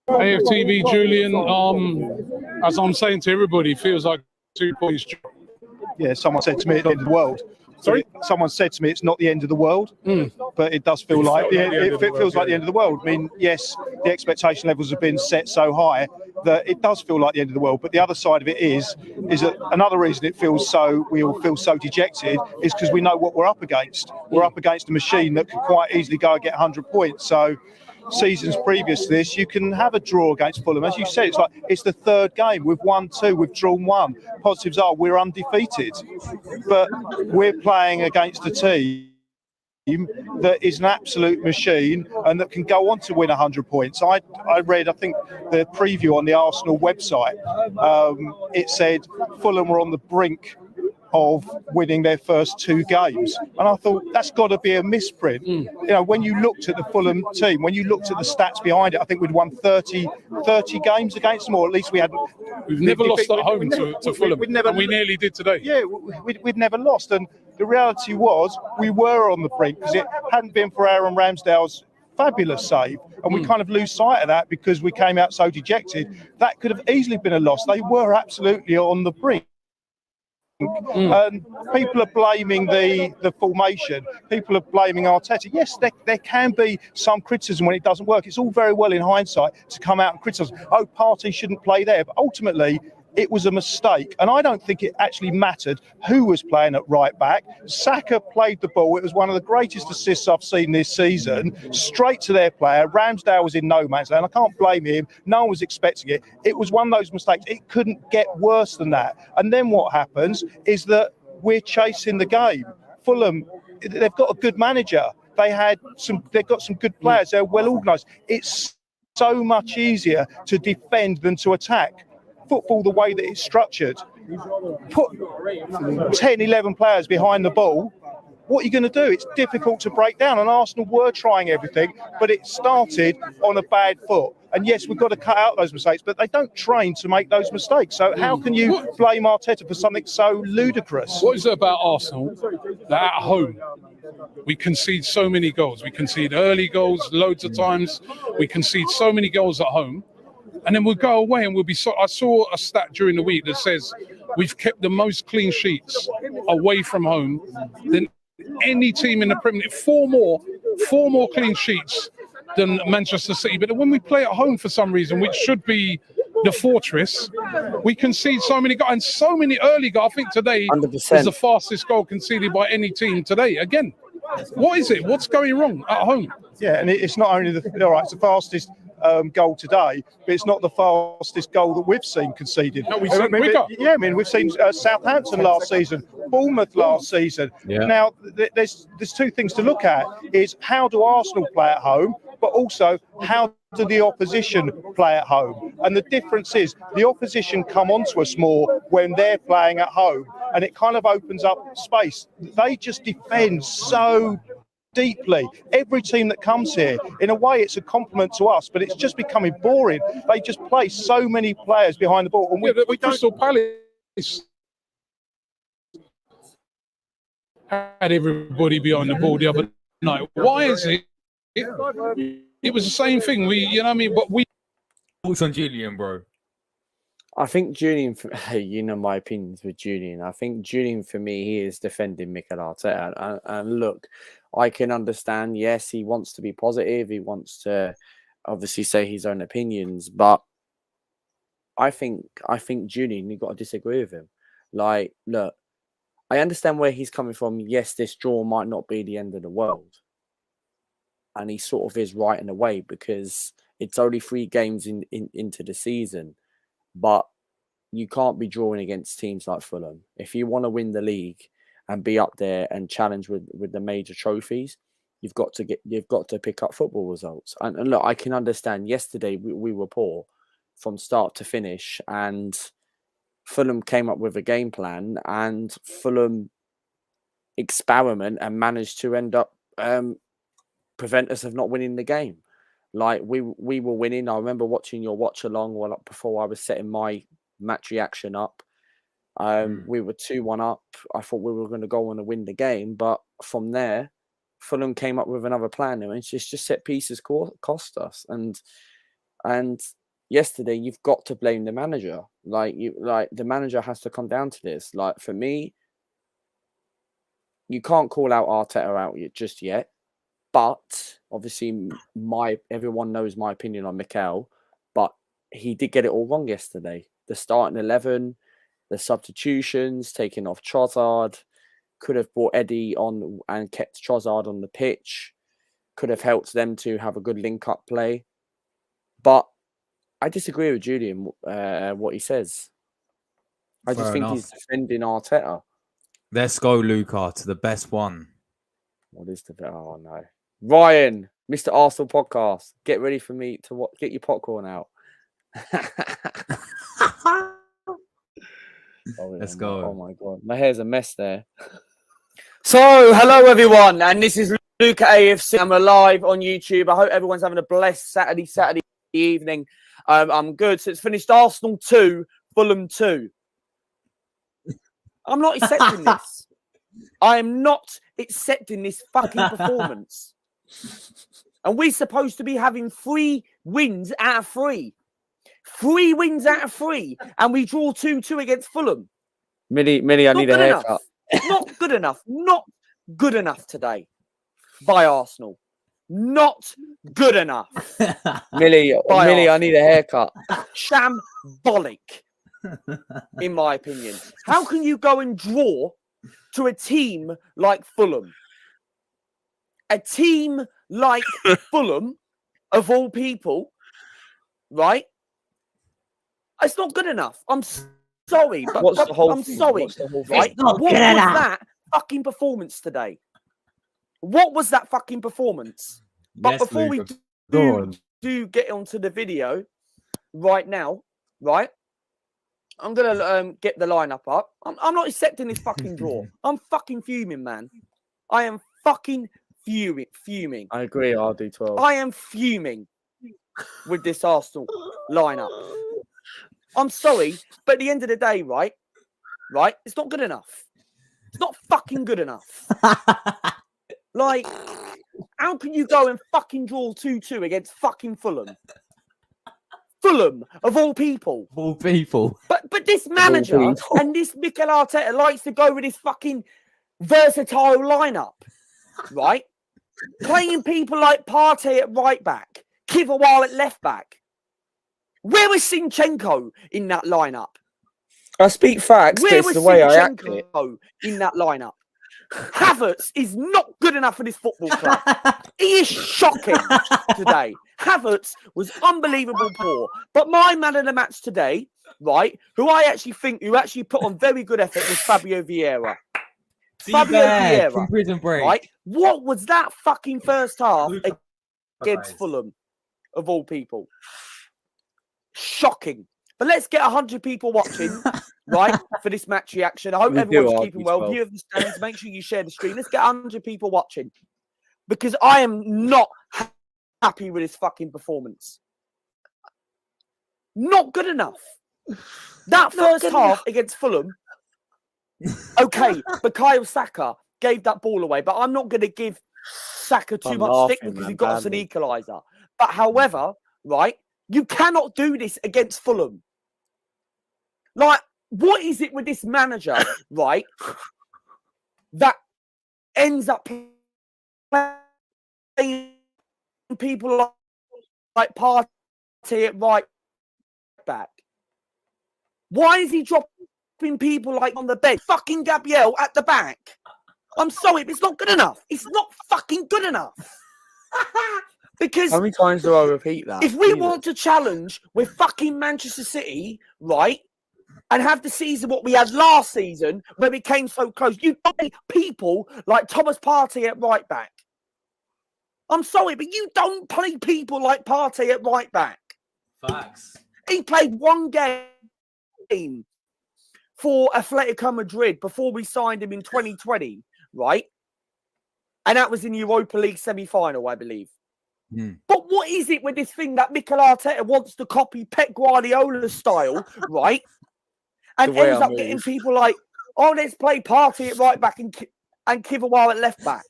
AFTV Julian, as I'm saying to everybody, feels like 2 points. Yeah, someone said to me at the end of the world. Sorry? Someone said to me it's not the end of the world, but it does feel like it feels like the end of the world. I mean, yes, the expectation levels have been set so high that it does feel like the end of the world. But the other side of it is that another reason we all feel so dejected is because we know what we're up against. We're up against a machine that could quite easily go and get 100 points. So seasons previous to this, you can have a draw against Fulham. As you said, it's the third game. We've won 2, we've drawn 1. Positives are we're undefeated, but we're playing against a team that is an absolute machine and that can go on to win 100 points. I read, I think, the preview on the Arsenal website. It said Fulham were on the brink of winning their first 2 games. And I thought, that's got to be a misprint. You know, when you looked at the Fulham team, when you looked at the stats behind it, I think we'd won 30 games against them, or at least we hadn't. We've never lost at home to Fulham, and we nearly did today. Yeah, we'd never lost. And the reality was we were on the brink, because it hadn't been for Aaron Ramsdale's fabulous save, and we kind of lose sight of that because we came out so dejected. That could have easily been a loss. They were absolutely on the brink. And people are blaming the formation. People are blaming Arteta. Yes, there can be some criticism when it doesn't work. It's all very well in hindsight to come out and criticise. Oh, Partey shouldn't play there. But ultimately, it was a mistake. And I don't think it actually mattered who was playing at right back. Saka played the ball. It was one of the greatest assists I've seen this season. Straight to their player. Ramsdale was in no man's land. I can't blame him. No one was expecting it. It was one of those mistakes. It couldn't get worse than that. And then what happens is that we're chasing the game. Fulham, they've got a good manager. They've got some good players. They're well organised. It's so much easier to defend than to attack. Football, the way that it's structured, put 10, 11 players behind the ball, what are you going to do? It's difficult to break down, and Arsenal were trying everything, but it started on a bad foot. And yes, we've got to cut out those mistakes, but they don't train to make those mistakes. So how can you blame Arteta for something so ludicrous? What is it about Arsenal that at home we concede so many goals? We concede early goals loads of times. We concede so many goals at home. And then we'll go away and we'll be I saw a stat during the week that says we've kept the most clean sheets away from home than any team in the Premier League. Four more clean sheets than Manchester City. But when we play at home for some reason, which should be the fortress, we concede so many goals and so many early goals. I think today 100%. is the fastest goal conceded by any team today. Again, what is it? What's going wrong at home? Yeah, and it's not only it's the fastest goal today, but it's not the fastest goal that we've seen conceded. No, we've seen quicker. We've seen Southampton last season, Bournemouth last season. Yeah. Now, there's 2 things to look at: is how do Arsenal play at home, but also how do the opposition play at home? And the difference is the opposition come onto us more when they're playing at home, and it kind of opens up space. They just defend so deeply. Every team that comes here, in a way, it's a compliment to us, but it's just becoming boring. They just play so many players behind the ball, and we don't. Crystal Palace had everybody behind the ball the other night. Why is it? It was the same thing. But we. Thoughts on Julian, bro? I think Julian, you know my opinions with Julian. I think Julian, for me, he is defending Mikel Arteta. And look, I can understand, yes, he wants to be positive. He wants to obviously say his own opinions, but I think Julian, you've got to disagree with him. Like, look, I understand where he's coming from. Yes, this draw might not be the end of the world. And he sort of is right in a way because it's only 3 games into the season. But you can't be drawing against teams like Fulham. If you want to win the league and be up there and challenge with the major trophies, you've got to pick up football results. And look, I can understand yesterday we were poor from start to finish, and Fulham came up with a game plan, and Fulham experiment and managed to end up prevent us of not winning the game. Like we were winning. I remember watching your watch along before I was setting my match reaction up. We were 2-1 up. I thought we were going to go on and win the game, but from there, Fulham came up with another plan. I mean, it's just set pieces cost us, and yesterday you've got to blame the manager. Like the manager has to come down to this. Like for me, you can't call out Arteta out just yet, but obviously everyone knows my opinion on Mikel, but he did get it all wrong yesterday. The starting 11, the substitutions, taking off Trossard, could have brought Eddie on and kept Trossard on the pitch, could have helped them to have a good link-up play. But I disagree with Julian, what he says. I just think he's defending Arteta. Let's go, Luca, to the best one. What is the... Oh, no. Ryan, Mr. Arsenal Podcast, get ready for me to get your popcorn out. Let's go. Oh, my God. My hair's a mess there. So, hello, everyone. And this is Luca AFC. I'm live on YouTube. I hope everyone's having a blessed Saturday evening. I'm good. So it's finished Arsenal 2, Fulham 2. I'm not accepting this. I am not accepting this fucking performance. And we're supposed to be having 3 wins out of 3. 3 wins out of 3. And we draw 2-2 against Fulham. Millie, I need a haircut. Not good enough. Not good enough today by Arsenal. Not good enough. Millie, I need a haircut. Shambolic, in my opinion. How can you go and draw to a team like Fulham? A team like Fulham, of all people, right? It's not good enough. I'm sorry, but I'm sorry. Right? What was that fucking performance today? What was that fucking performance? But Yes, before Lucas. we do get onto the video right now, right? I'm gonna get the lineup up. I'm not accepting this fucking draw. I'm fucking fuming, man. I am fucking fuming. I agree, RD12. I am fuming with this Arsenal lineup. I'm sorry, but at the end of the day, right? It's not good enough. It's not fucking good enough. Like, how can you go and fucking draw 2-2 against fucking Fulham? Fulham, of all people. Of all people. But this manager and this Mikel Arteta likes to go with this fucking versatile lineup, right? Playing people like Partey at right back, Kiviwal at left back. Where was Zinchenko in that lineup? I speak facts, but it's the way I act it. In that lineup? Havertz is not good enough for this football club. He is shocking today. Havertz was unbelievable poor. But my man of the match today, right, who actually put on very good effort was Fabio Vieira. Fabio Vieira from Prison Break. Right? What was that fucking first half against Fulham, of all people? Shocking. But let's get 100 people watching, right, for this match reaction. I hope everyone's keeping well. View of the stands. Make sure you share the screen. Let's get 100 people watching. Because I am not happy with this fucking performance. Not good enough. That first half against Fulham, okay, but Bukayo Saka gave that ball away. But I'm not going to give Saka too much stick because he got us an equaliser. But however, right, you cannot do this against Fulham. Like, what is it with this manager, right, that ends up playing people like Partey at right back? Why is he dropping people like on the bench? Fucking Gabriel at the back. I'm sorry, but it's not good enough. It's not fucking good enough. Because how many times do I repeat that? If we want to challenge with fucking Manchester City, right, and have the season what we had last season where we came so close, you don't need people like Thomas Partey at right back. I'm sorry, but you don't play people like Partey at right back. Facts. He played one game for Atletico Madrid before we signed him in 2020, right? And that was in Europa League semi-final, I believe. But what is it with this thing that Mikel Arteta wants to copy Pep Guardiola's style, right? And ends up getting people like, oh, let's play Partey at right back and Kiviwar at left back.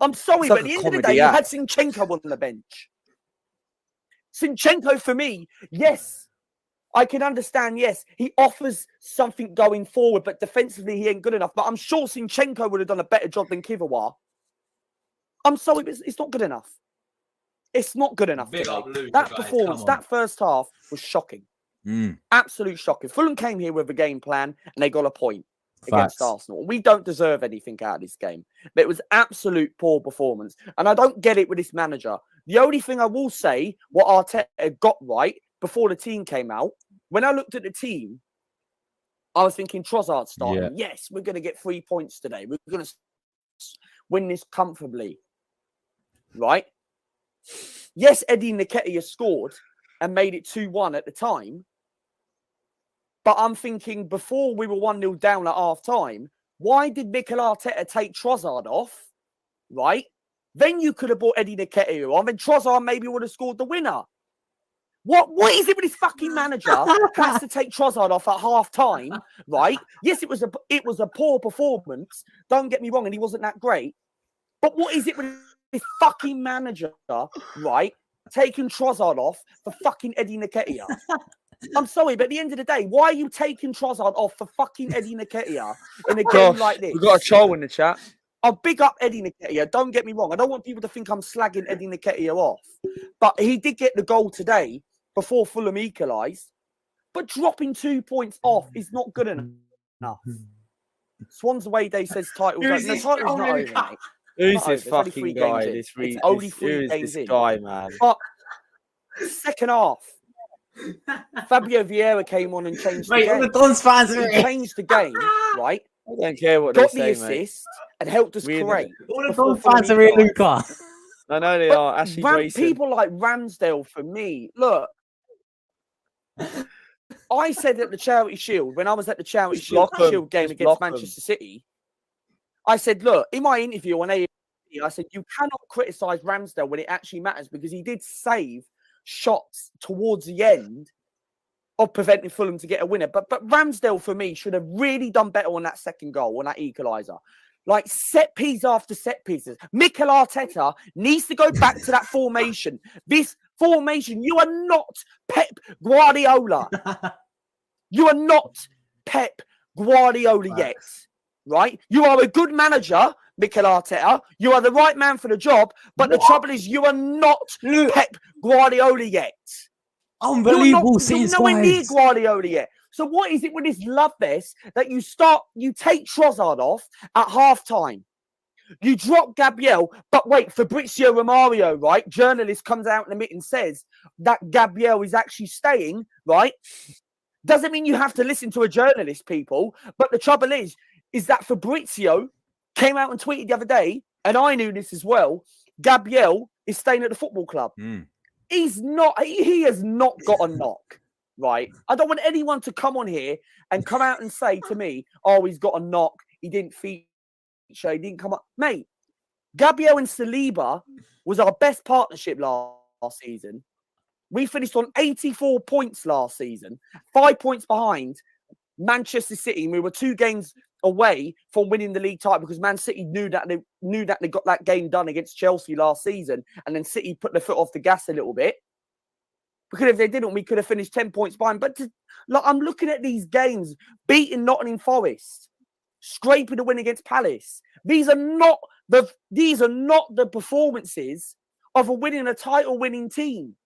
I'm sorry, but at the end of the day, you had Zinchenko on the bench. Zinchenko, for me, yes, I can understand, yes, he offers something going forward, but defensively he ain't good enough. But I'm sure Zinchenko would have done a better job than Kiviwar. I'm sorry, but it's not good enough. It's not good enough. That performance, that first half was shocking. Absolute shocking. Fulham came here with a game plan and they got a point against Arsenal. We don't deserve anything out of this game. But it was absolute poor performance. And I don't get it with this manager. The only thing I will say, what Arteta got right before the team came out, when I looked at the team, I was thinking Trossard starting. Yeah. Yes, we're going to get 3 points today. We're going to win this comfortably. Right? Yes, Eddie Nketiah scored and made it 2-1 at the time. But I'm thinking before we were 1-0 down at half time, why did Mikel Arteta take Trossard off? Right? Then you could have brought Eddie Nketiah on, and Trossard maybe would have scored the winner. What is it with this fucking manager has to take Trossard off at half time? Right? Yes, it was a poor performance. Don't get me wrong, and he wasn't that great. But what is it with this fucking manager, right, taking Trossard off for fucking Eddie Nketiah? I'm sorry, but at the end of the day, why are you taking Trossard off for fucking Eddie Nketiah in a game like this? We've got a troll in the chat. I'll big up Eddie Nketiah. Don't get me wrong. I don't want people to think I'm slagging Eddie Nketiah off. But he did get the goal today before Fulham equalised. But dropping 2 points off is not good enough. Swans away day says titles. No, titles not over, mate. Who's this fucking guy? This only 3 games in. Guy, man. But second half, Fabio Vieira came on and changed the game. He changed the game, right? I don't care what got they the say, assist and helped us create. All the Dons fans are here, Luca. I know they are. Actually, people like Ramsdale, for me, look. I said at the Charity Shield, when I was at the Charity Shield game against Manchester City, I said, look, in my interview on AFC, I said, you cannot criticise Ramsdale when it actually matters because he did save shots towards the end of preventing Fulham to get a winner. But Ramsdale, for me, should have really done better on that second goal, on that equaliser. Like set piece after set pieces. Mikel Arteta needs to go back to that formation. This formation, you are not Pep Guardiola. You are not Pep Guardiola yet. Right? You are a good manager, Mikel Arteta. You are the right man for the job, but the trouble is you are not Pep Guardiola yet. Unbelievable. You're nowhere near Guardiola yet. So what is it with this love fest that you take Trossard off at half time? You drop Gabriel, but wait, Fabrizio Romario, right? Journalist comes out in a meeting and says that Gabriel is actually staying, right? Doesn't mean you have to listen to a journalist, people. But the trouble is that Fabrizio came out and tweeted the other day, and I knew this as well, Gabriel is staying at the football club. He's not, he has not got a knock, right? I don't want anyone to come on here and come out and say to me, oh, he's got a knock, he didn't feature, he didn't come up. Mate, Gabriel and Saliba was our best partnership last season. We finished on 84 points last season, 5 points behind Manchester City, and we were 2 games away from winning the league title because Man City knew that they got that game done against Chelsea last season, and then City put their foot off the gas a little bit. Because if they didn't, we could have finished 10 points behind. But I'm looking at these games, beating Nottingham Forest, scraping a win against Palace. These are not the performances of a title-winning team.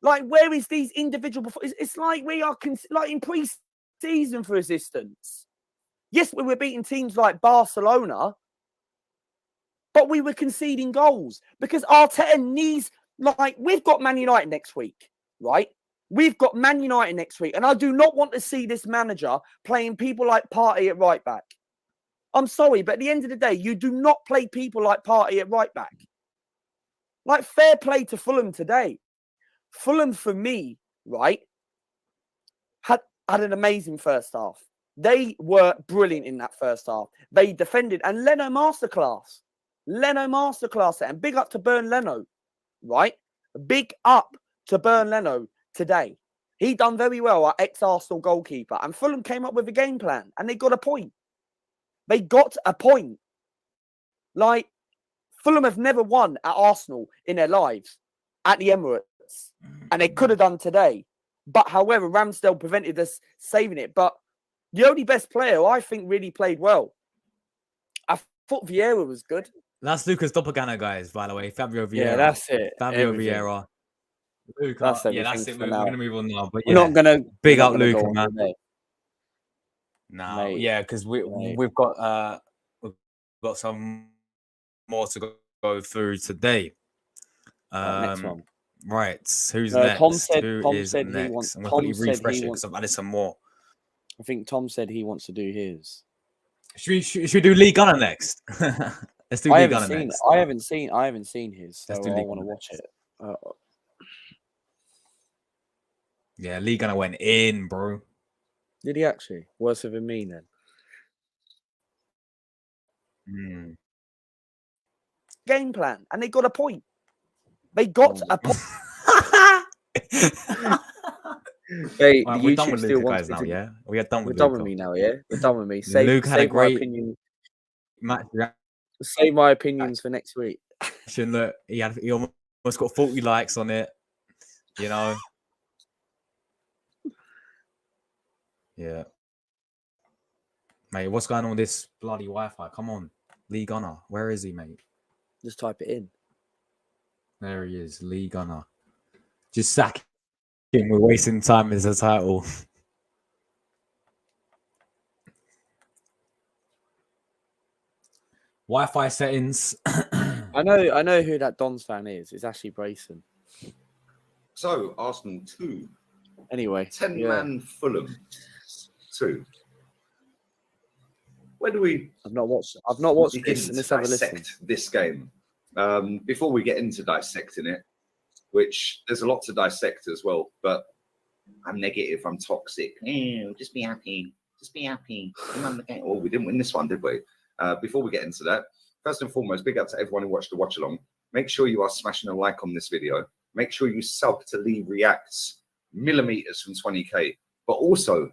Like, where is these individual? It's like we are like in pre-season for assistance. Yes, we were beating teams like Barcelona, but we were conceding goals because Arteta needs. Like, we've got Man United next week, right? We've got Man United next week, and I do not want to see this manager playing people like Partey at right back. I'm sorry, but at the end of the day, you do not play people like Partey at right back. Like, fair play to Fulham today. Fulham, for me, right, had an amazing first half. They were brilliant in that first half. They defended, and Leno masterclass. And big up to Burn Leno, right? Big up to Burn Leno today. He done very well, our ex-Arsenal goalkeeper. And Fulham came up with a game plan, and they got a point. They got a point. Like, Fulham have never won at Arsenal in their lives at the Emirates. And they could have done today. But however, Ramsdale prevented us saving it. But the only best player I think really played well. I thought Vieira was good. That's Lucas Doppelganger, guys, by the way. Fabio Vieira. Yeah, that's it. Fabio Vieira. Luca. That's yeah, that's it. We're going to move on now. But we're yeah, not gonna big up Luca, man. No, yeah, because we've got some more to go through today. Next one. Right, who's next? Tom said I'm going to quickly refresh it because I've added some more. I think Tom said he wants to do his. Should we do Lee Gunner next? Let's do Lee Gunner next. I haven't seen his, so I want to watch it. Yeah, Lee Gunner went in, bro. Did he actually? Worse than me then. Game plan, and they got a point. They got a point. Hey, right, we're done with Luca, guys, now, yeah? We are done with Luca. We're done with me now, yeah? We're done with me. Luke had a great opinion. match. Save my opinions for next week. Look, he almost got 40 likes on it, you know? Yeah. Mate, what's going on with this bloody Wi-Fi? Come on. Lee Gunner. Where is he, mate? Just type it in. There he is, Lee Gunner. Just sack him. We're wasting time as a title. Wi-Fi settings. I know who that Dons fan is. It's Ashley Brayson. So, Arsenal 2. Anyway. 10-man Fulham 2. Where do we... I've not watched this. Let's have a listen. This game. Before we get into dissecting it, which there's a lot to dissect as well, but I'm negative, I'm toxic. Just be happy. Just be happy. Remember the game. Oh, we didn't win this one, did we? Before we get into that, first and foremost, big up to everyone who watched the watch along. Make sure you are smashing a like on this video. Make sure you sub to Lee Reacts millimeters from 20k. But also,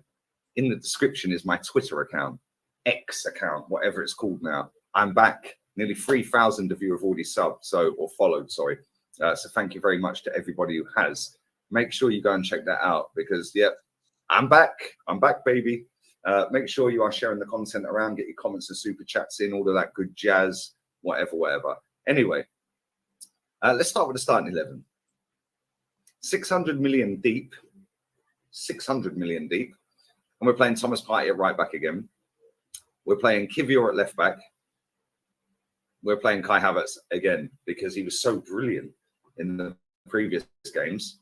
in the description is my Twitter account, X account, whatever it's called now. I'm back. Nearly 3,000 of you have already subbed, or followed, sorry. So thank you very much to everybody who has. Make sure you go and check that out because, yep, I'm back. I'm back, baby. Make sure you are sharing the content around, get your comments and super chats in, all of that good jazz, whatever. Anyway, let's start with the starting 11. 600 million deep. 600 million deep. And we're playing Thomas Partey at right back again. We're playing Kivior at left back. We're playing Kai Havertz again because he was so brilliant in the previous games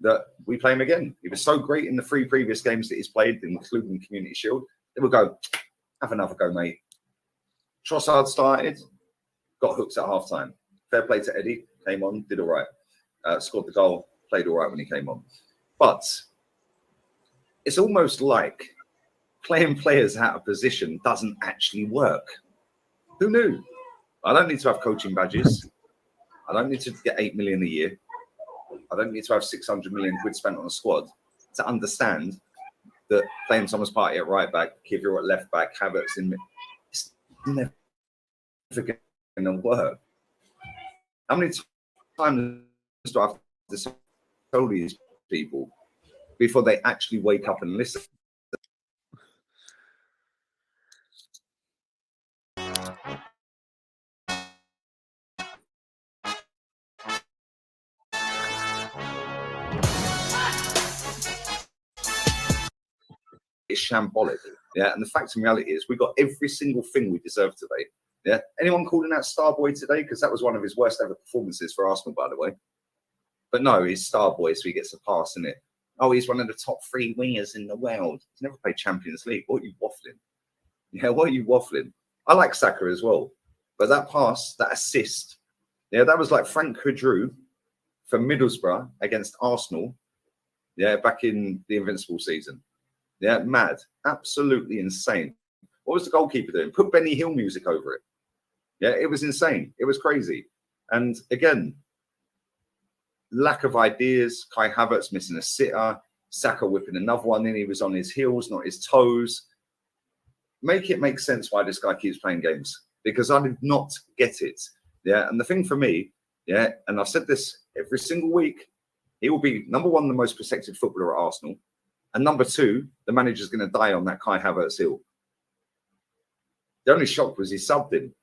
that we play him again. He was so great in the 3 previous games that he's played, including Community Shield. Then we'll go, have another go, mate. Trossard started, got hooked at halftime. Fair play to Eddie, came on, did all right. Scored the goal, played all right when he came on. But it's almost like playing players out of position doesn't actually work. Who knew? I don't need to have coaching badges. I don't need to get 8 million a year. I don't need to have 600 million quid spent on a squad to understand that playing Thomas Partey at right back, Kivior at left back, Havertz in mid, it's never going to work. How many times do I have to tell these people before they actually wake up and listen? is shambolic. Yeah, and the fact and reality is we got every single thing we deserve today. Yeah, anyone calling out Starboy today? Because that was one of his worst ever performances for Arsenal, by the way. But no, he's Starboy, so he gets a pass, isn't it? Oh, he's one of the top 3 wingers in the world. He's never played Champions League. What are you waffling? Yeah, what are you waffling? I like Saka as well. But that pass, that assist, yeah, that was like Frank Kudru for Middlesbrough against Arsenal, yeah, back in the Invincible season. Yeah, mad. Absolutely insane. What was the goalkeeper doing? Put Benny Hill music over it. Yeah, it was insane. It was crazy. And again, lack of ideas. Kai Havertz missing a sitter. Saka whipping another one in. He was on his heels, not his toes. Make it make sense why this guy keeps playing games. Because I did not get it. Yeah, and the thing for me, yeah, and I've said this every single week, he will be, number one, the most protected footballer at Arsenal. And number two, the manager's going to die on that Kai Havertz hill. The only shock was he subbed him.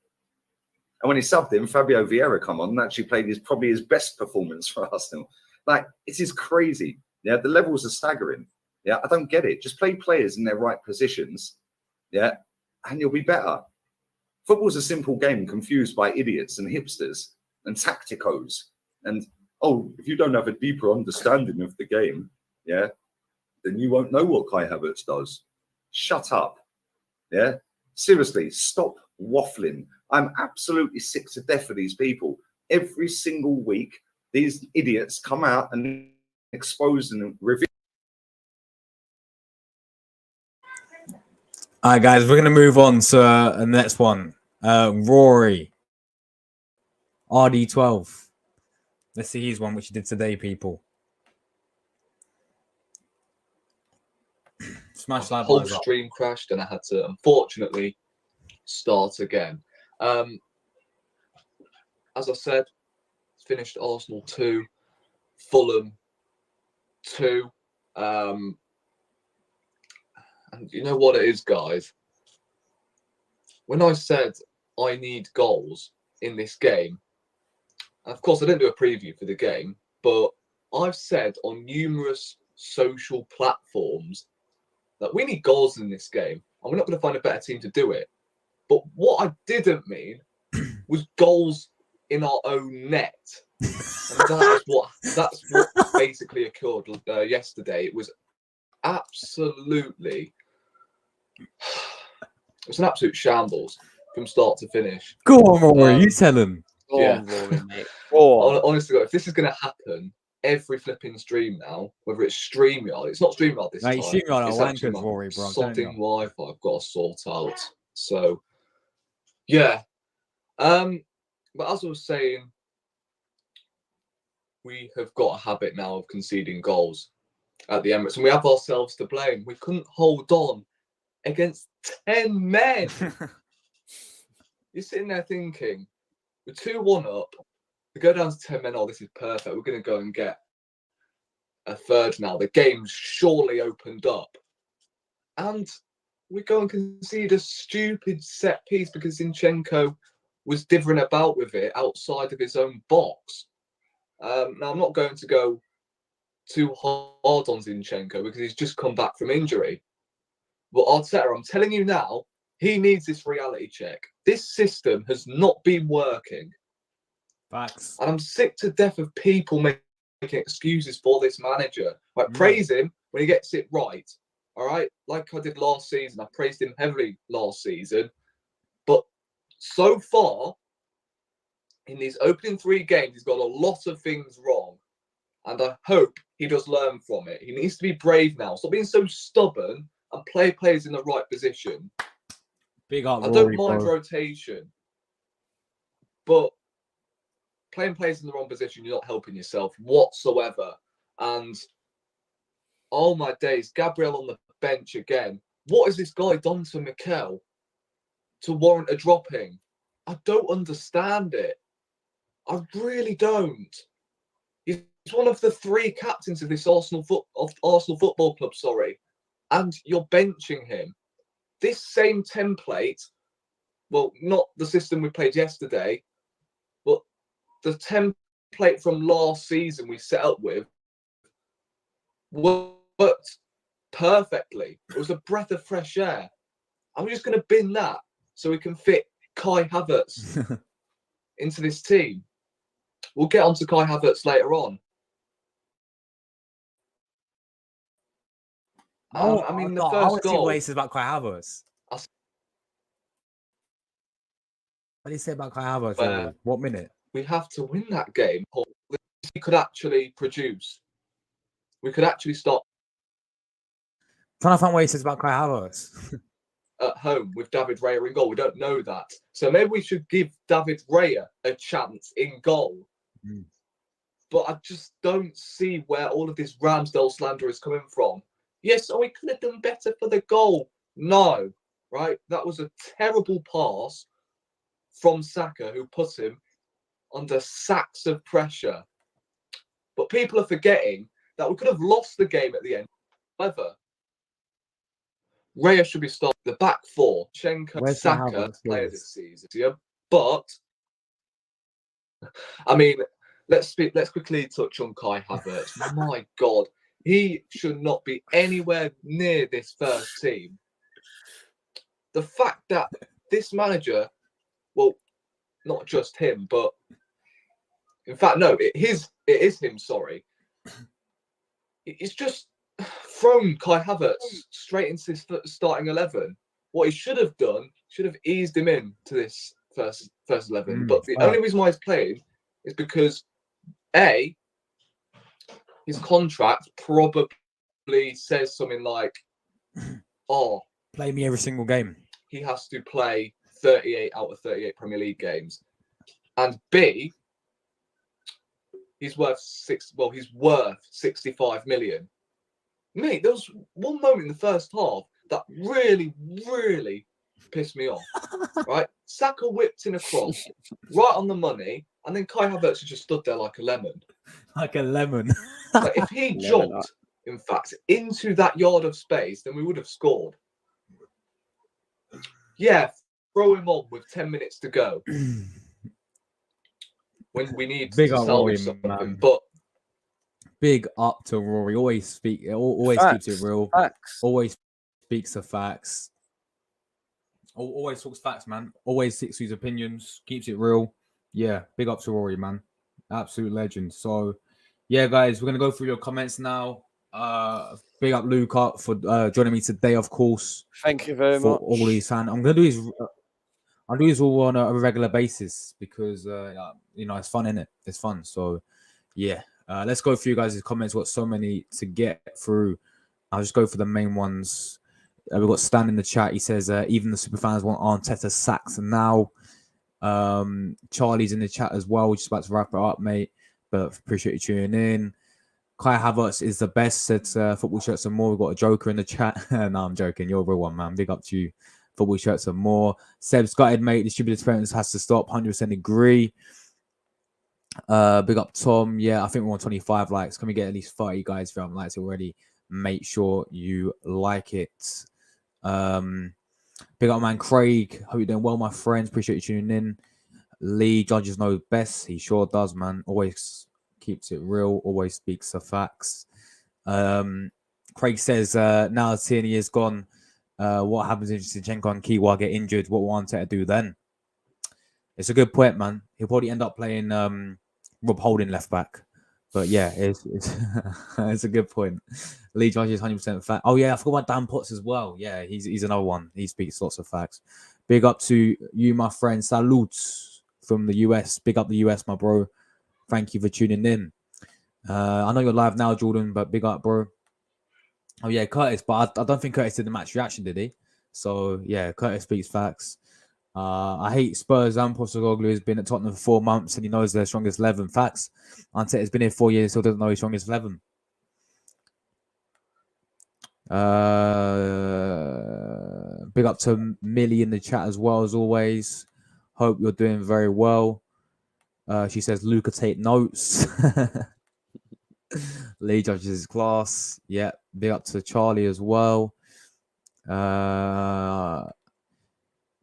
And when he subbed him, Fabio Vieira come on and actually played probably his best performance for Arsenal. Like, it is crazy. Yeah, the levels are staggering. Yeah, I don't get it. Just play players in their right positions. Yeah, and you'll be better. Football's a simple game confused by idiots and hipsters and tacticos. And, oh, if you don't have a deeper understanding of the game, yeah, then you won't know what Kai Havertz does. Shut up. Yeah, seriously, stop waffling. I'm absolutely sick to death of these people. Every single week, these idiots come out and expose and reveal. All right, guys, we're going to move on to the next one. Rory, RD12. Let's see his one, which he did today, people. Smash that. Whole stream crashed, and I had to, unfortunately, start again. As I said, finished Arsenal 2, Fulham 2. And you know what it is, guys? When I said I need goals in this game, and of course I didn't do a preview for the game, but I've said on numerous social platforms that we need goals in this game, and we're not going to find a better team to do it. But what I didn't mean was goals in our own net. And that's what basically occurred yesterday. It was absolutely, it was an absolute shambles from start to finish. Go on, Rory, you tell him. Yeah. Rory, mate. Go on. Honestly, if this is going to happen every flipping stream now, whether it's StreamYard, it's not StreamYard this time. StreamYard It's are actually wankers, Rory, bro. Something Wi-Fi I've got to sort out. So, yeah. But as I was saying, we have got a habit now of conceding goals at the Emirates, and we have ourselves to blame. We couldn't hold on against 10 men. You're sitting there thinking, we're 2-1 up. We go down to 10 men. Oh, this is perfect. We're going to go and get a third now. The game's surely opened up. And we go and concede a stupid set piece because Zinchenko was dithering about with it outside of his own box. Now, I'm not going to go too hard on Zinchenko because he's just come back from injury. But Arteta, I'm telling you now, he needs this reality check. This system has not been working. Facts. And I'm sick to death of people making excuses for this manager. Like, praise him when he gets it right. All right? Like I did last season. I praised him heavily last season. But so far, in these opening 3 games, he's got a lot of things wrong. And I hope he does learn from it. He needs to be brave now. Stop being so stubborn and play players in the right position. Big up, I Rory, don't mind bro. rotation. But playing players in the wrong position, you're not helping yourself whatsoever. And oh my days, Gabriel on the bench again. What has this guy done to Mikel to warrant a dropping? I don't understand it. I really don't. He's one of the 3 captains of this Arsenal Football Club, and you're benching him. This same template, well, not the system we played yesterday, but the template from last season we set up with worked perfectly. It was a breath of fresh air. I'm just going to bin that so we can fit Kai Havertz into this team. We'll get on to Kai Havertz later on. I mean, the first goal. What he says about Kai Havertz. What did he say about Kai Havertz? What minute? We have to win that game. We could actually produce. We could actually stop. Trying to find what he says about Kai Havertz. At home with David Raya in goal. We don't know that. So maybe we should give David Raya a chance in goal. But I just don't see where all of this Ramsdale slander is coming from. Yes, we could have done better for the goal. No, right? That was a terrible pass from Saka, who put him under sacks of pressure. But people are forgetting that we could have lost the game at the end. However, Raya should be starting the back four. Schenko, Saka, player this season. Yeah, but I mean, let's quickly touch on Kai Havertz. My God, he should not be anywhere near this first team. The fact that this manager, well, not just him, but in fact, no, it is him. Sorry, it's just thrown Kai Havertz straight into this starting 11. What he should have done, should have eased him in to this first 11. But the only reason why he's playing is because A, his contract probably says something like, "Oh, play me every single game." He has to play 38 out of 38 Premier League games, and B, he's worth 65 million. Mate, there was one moment in the first half that really, really pissed me off. Right, Saka whipped in a cross right on the money, and then Kai Havertz just stood there like a lemon. Like a lemon. Like if he jumped, in fact, into that yard of space, then we would have scored. Yeah, throw him on with 10 minutes to go. When we need Big to up salvage Rory, something, man. but Big up to Rory. Always keeps it real. Facts. Always speaks the facts. Always talks facts, man. Always sticks to his opinions. Keeps it real. Yeah, big up to Rory, man. Absolute legend. So, yeah, guys, we're gonna go through your comments now. Big up Luca for joining me today, of course. Thank you very for much. all these fans. I'm gonna do these. I'll do this all on a regular basis because it's fun, innit? It's fun. So, yeah. Let's go through you guys' comments. We've got so many to get through. I'll just go for the main ones. We've got Stan in the chat. He says, even the super fans want Arteta sacks now. Charlie's in the chat as well. We're just about to wrap it up, mate. But appreciate you tuning in. Kai Havertz is the best, said football shirts and more. We've got a Joker in the chat. No, I'm joking. You're a real one, man. Big up to you. Football shirts and more. Seb's gutted, mate. Distributed parents has to stop. 100% agree. Big up Tom. Yeah, I think we want 25 likes. Can we get at least 30 guys if you haven't liked it already? Make sure you like it. Big up man Craig. Hope you're doing well, my friends. Appreciate you tuning in. Lee Judges know best. He sure does, man. Always keeps it real. Always speaks the facts. Craig says now Tierney is gone. What happens if Zinchenko and Kiwa get injured? What will Arteta do then? It's a good point, man. He'll probably end up playing Rob Holding left back. But yeah, it's it's a good point. Lee Judge is 100% fact. Oh yeah, I forgot about Dan Potts as well. Yeah, he's another one. He speaks lots of facts. Big up to you, my friend. Salutes from the US. Big up the US, my bro. Thank you for tuning in. I know you're live now, Jordan, but big up, bro. Oh yeah, Curtis, but I don't think Curtis did the match reaction, did he? So yeah, Curtis speaks facts. I hate Spurs and Postecoglou has been at Tottenham for 4 months and he knows their strongest 11. Facts. Arteta has been here 4 years, still doesn't know his strongest 11. Big up to Millie in the chat as well, as always. Hope you're doing very well. She says, Luca, take notes. Lee judges his class. Yeah, big up to Charlie as well.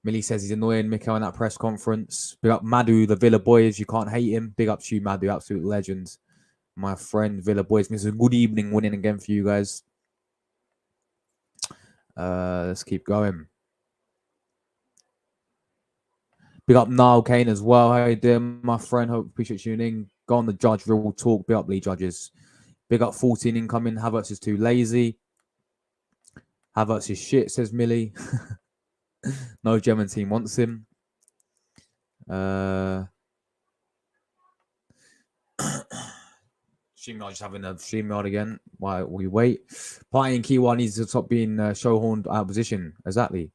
Millie says he's annoying Mikel in that press conference. Big up Madu, the Villa boys. You can't hate him. Big up to you, Madu, absolute legend. My friend, Villa boys. It's a good evening winning again for you guys. Let's keep going. Big up Niall Kane as well. How you doing, my friend? Hope appreciate you tuning in. Go on the judge real talk. Big up Lee judges. Big up 14 incoming. Havertz is too lazy. Havertz is shit, says Millie. No German team wants him. StreamYard just having a StreamYard again. While we wait. Party and Kiwa needs to stop being showhorned out of position. Exactly.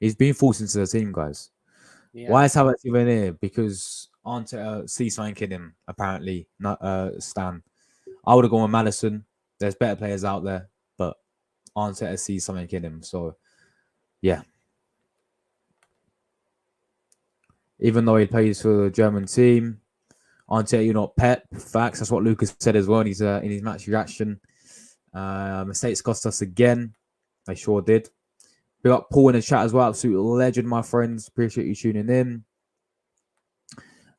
He's been forced into the team, guys. Yeah. Why is Havertz even here? Because Arteta sees something in him, apparently. Not Stan. I would have gone with Maddison. There's better players out there, but Arteta sees something in him. So, yeah. Even though he plays for the German team, Arteta, you're not Pep. Facts. That's what Lucas said as well in his match reaction. Mistakes cost us again. They sure did. Big up Paul in the chat as well. Absolute legend, my friends. Appreciate you tuning in.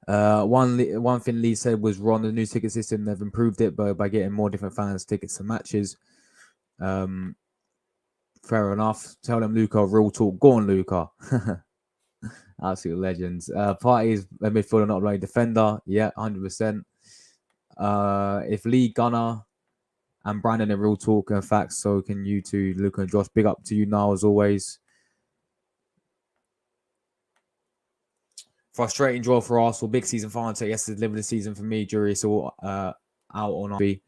One thing Lee said was wrong. The new ticket system, they've improved it by getting more different fans tickets to matches. Fair enough. Tell them, Luca, real talk. Go on, Luca. Absolute legends. Party is a midfielder, not a right defender. Yeah, 100%. If Lee, Gunner, and Brandon are real talk and facts, so can you two, Luca and Josh. Big up to you now, as always. Frustrating draw for Arsenal. Big season for Arteta. Yes, it's delivered the season for me. Jury's all out on RB.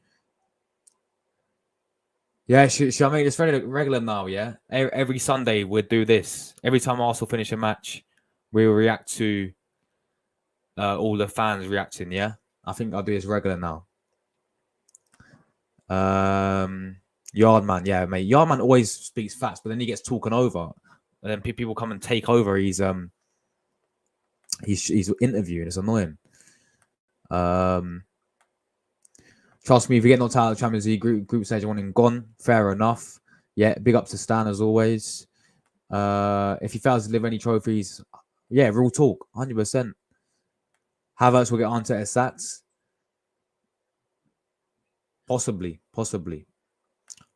Yeah, should I make this regular now, yeah? Every Sunday we'll do this. Every time Arsenal finish a match, we'll react to all the fans reacting, yeah? I think I'll do this regular now. Yardman, yeah, mate. Yardman always speaks facts, but then he gets talking over. And then people come and take over. He's interviewing. It's annoying. Trust me, if you get knocked out of the Champions League group stage, one and gone. Fair enough. Yeah, big up to Stan as always. If he fails to deliver any trophies, yeah, real talk, 100%. Havertz will get Arteta sacked. Possibly.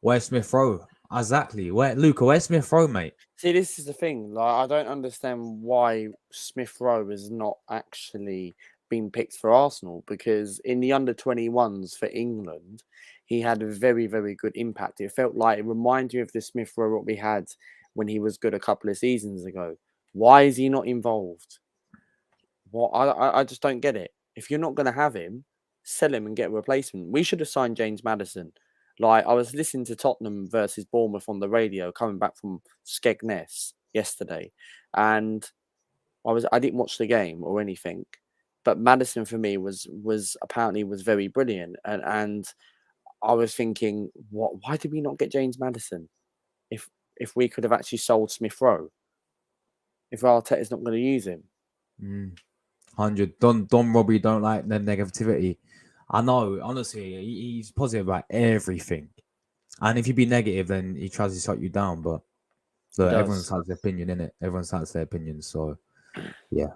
Where's Smith Rowe? Exactly. Where's Smith Rowe, mate? See, this is the thing. Like, I don't understand why Smith Rowe has not actually been picked for Arsenal, because in the under-21s for England, he had a very, very good impact. It felt like it reminded me of the Smith Rowe what we had when he was good a couple of seasons ago. Why is he not involved? Well, I just don't get it. If you're not going to have him, sell him and get a replacement. We should have signed James Maddison. Like, I was listening to Tottenham versus Bournemouth on the radio coming back from Skegness yesterday, and I didn't watch the game or anything, but Maddison for me was apparently very brilliant, and I was thinking, why did we not get James Maddison if we could have actually sold Smith Rowe? If Arteta's not going to use him. 100. Don Robbie don't like the negativity. I know, honestly, he's positive about everything. And if you be negative, then he tries to shut you down. But look, everyone's has their opinion, innit? Everyone's has their opinion. So, yeah.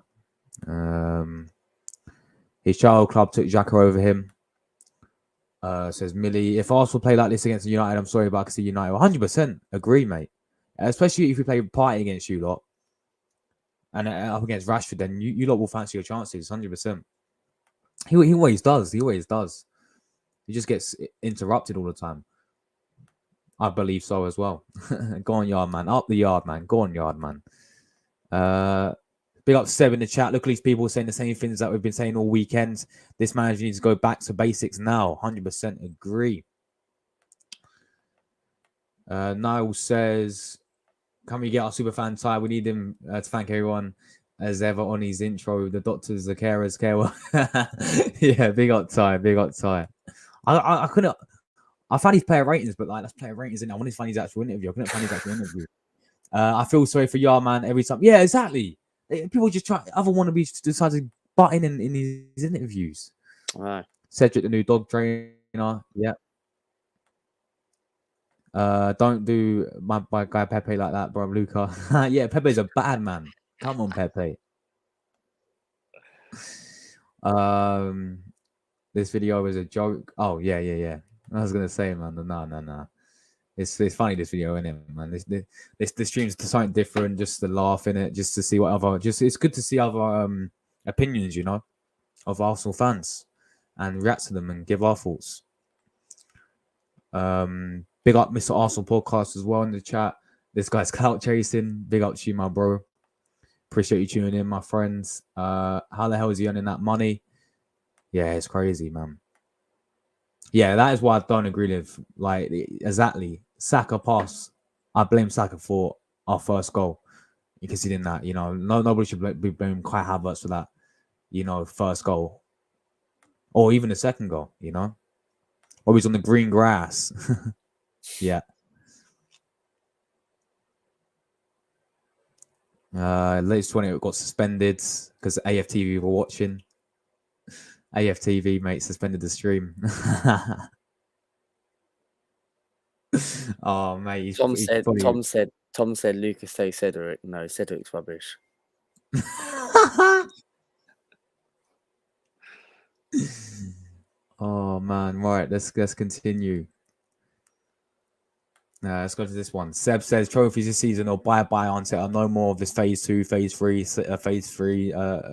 His child club took Xhaka over him. Says Millie, if Arsenal play like this against United, I'm sorry, but I can see United. 100% agree, mate. Especially if we play party against you lot. And up against Rashford, then you lot will fancy your chances, 100%. He always does. He always does. He just gets interrupted all the time. I believe so as well. Go on, yard man. Up the yard, man. Go on, yard man. Big up Seb in the chat. Look at these people saying the same things that we've been saying all weekend. This manager needs to go back to basics now. 100% agree. Niall says, can we get our super fan tie? We need him to thank everyone as ever on his intro. The doctors, the carers, care. Yeah, big up Ty. Big up Ty. I couldn't. I found his player ratings, but like that's player ratings, and I wanted to find his actual interview. I couldn't find his actual interview. I feel sorry for Yar man every time. Yeah, exactly. People just try. Other wannabes decide to butt in his interviews. Right. Cedric, the new dog trainer. Yeah. Don't do my guy Pepe like that, bro. Luca. Yeah, Pepe's a bad man. Come on, Pepe. This video is a joke. Oh, yeah. I was gonna say, man, no. It's funny, this video, isn't it, man? This stream's something different, just to laugh in it, just to see what other, it's good to see other opinions, you know, of Arsenal fans, and react to them and give our thoughts. Big up Mr. Arsenal Podcast as well in the chat. This guy's clout chasing. Big up to you, my bro. Appreciate you tuning in, my friends. How the hell is he earning that money? Yeah, it's crazy, man. Yeah, that is what I don't agree with. Like, exactly. Saka pass. I blame Saka for our first goal. You can see in that, you know, nobody should be blaming Kai Havertz for that, you know, first goal. Or even the second goal, you know. Or he's on the green grass. Yeah. Latest 20 got suspended because AFTV were watching. AFTV, mate, suspended the stream. Oh, mate. Tom said Lucas say Cedric. No, Cedric's rubbish. Oh, man. Right, let's continue. Let's go to this one. Seb says trophies this season or bye-bye Arteta. No more of this phase 2, phase 3,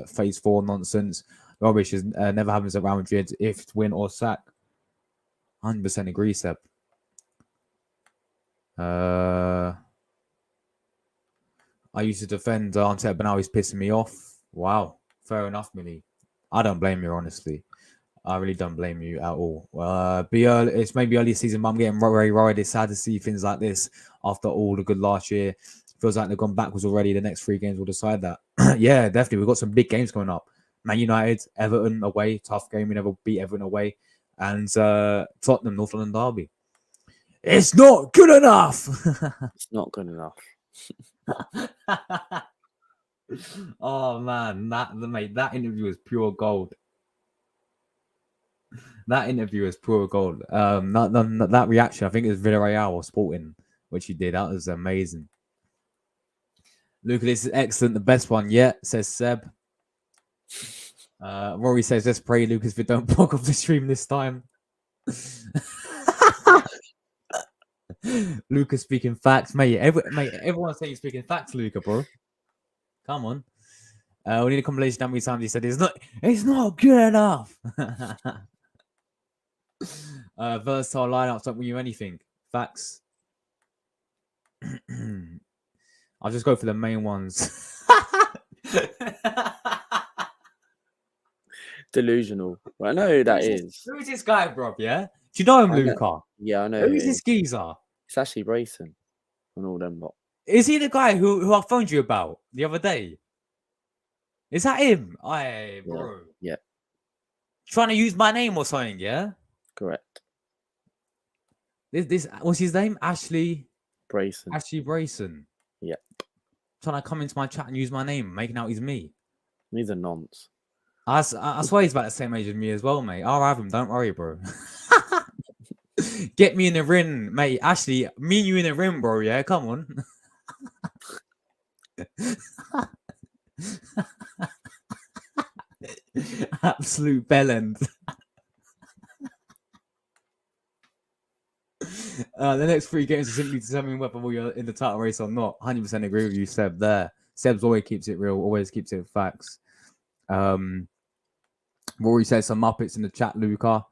phase 4 nonsense. Rubbish is never happens at Real Madrid. If it's win or sack. 100% agree, Seb. I used to defend Arteta, but now he's pissing me off. Wow. Fair enough, Millie. I don't blame you, honestly. I really don't blame you at all. It's maybe early season, but I'm getting very worried. It's sad to see things like this after all the good last year. Feels like they've gone backwards already. The next 3 games will decide that. Yeah, definitely. We've got some big games coming up. Man United, Everton away. Tough game. We never beat Everton away. And Tottenham, North London derby. It's not good enough. It's not good enough. Oh, man. That interview is pure gold. That interview is pure gold. That reaction, I think it was Villarreal or Sporting, which he did. That was amazing. Luca, this is excellent. The best one yet, says Seb. Rory says, let's pray, Lucas, if we don't block off the stream this time. Lucas speaking facts. Mate, everyone's saying speaking facts, Luca, bro. Come on. We need a compilation how many times he said it's not good enough. Versatile lineups don't win you anything. Facts. I'll just go for the main ones. Delusional. Well, I know who that is. Who is this guy, bro? Yeah? Do you know him, Luca? Yeah, I know. Who is this geezer? It's actually Brayson and all them lot. Is he the guy who I phoned you about the other day? Is that him? Aye, bro. Yeah. Trying to use my name or something, yeah? Correct. This what's his name? Ashley Brayson. Ashley Brayson. Yeah. Trying to come into my chat and use my name, making out he's me. He's a nonce. I swear he's about the same age as me as well, mate. I'll have him. Don't worry, bro. Get me in the ring, mate. Ashley, me and you in the ring, bro. Yeah, come on. Absolute bellend. The next 3 games are simply determining whether we're in the title race or not. 100% agree with you, Seb. There, Seb's always keeps it real, always keeps it facts. Rory says some Muppets in the chat, Luca.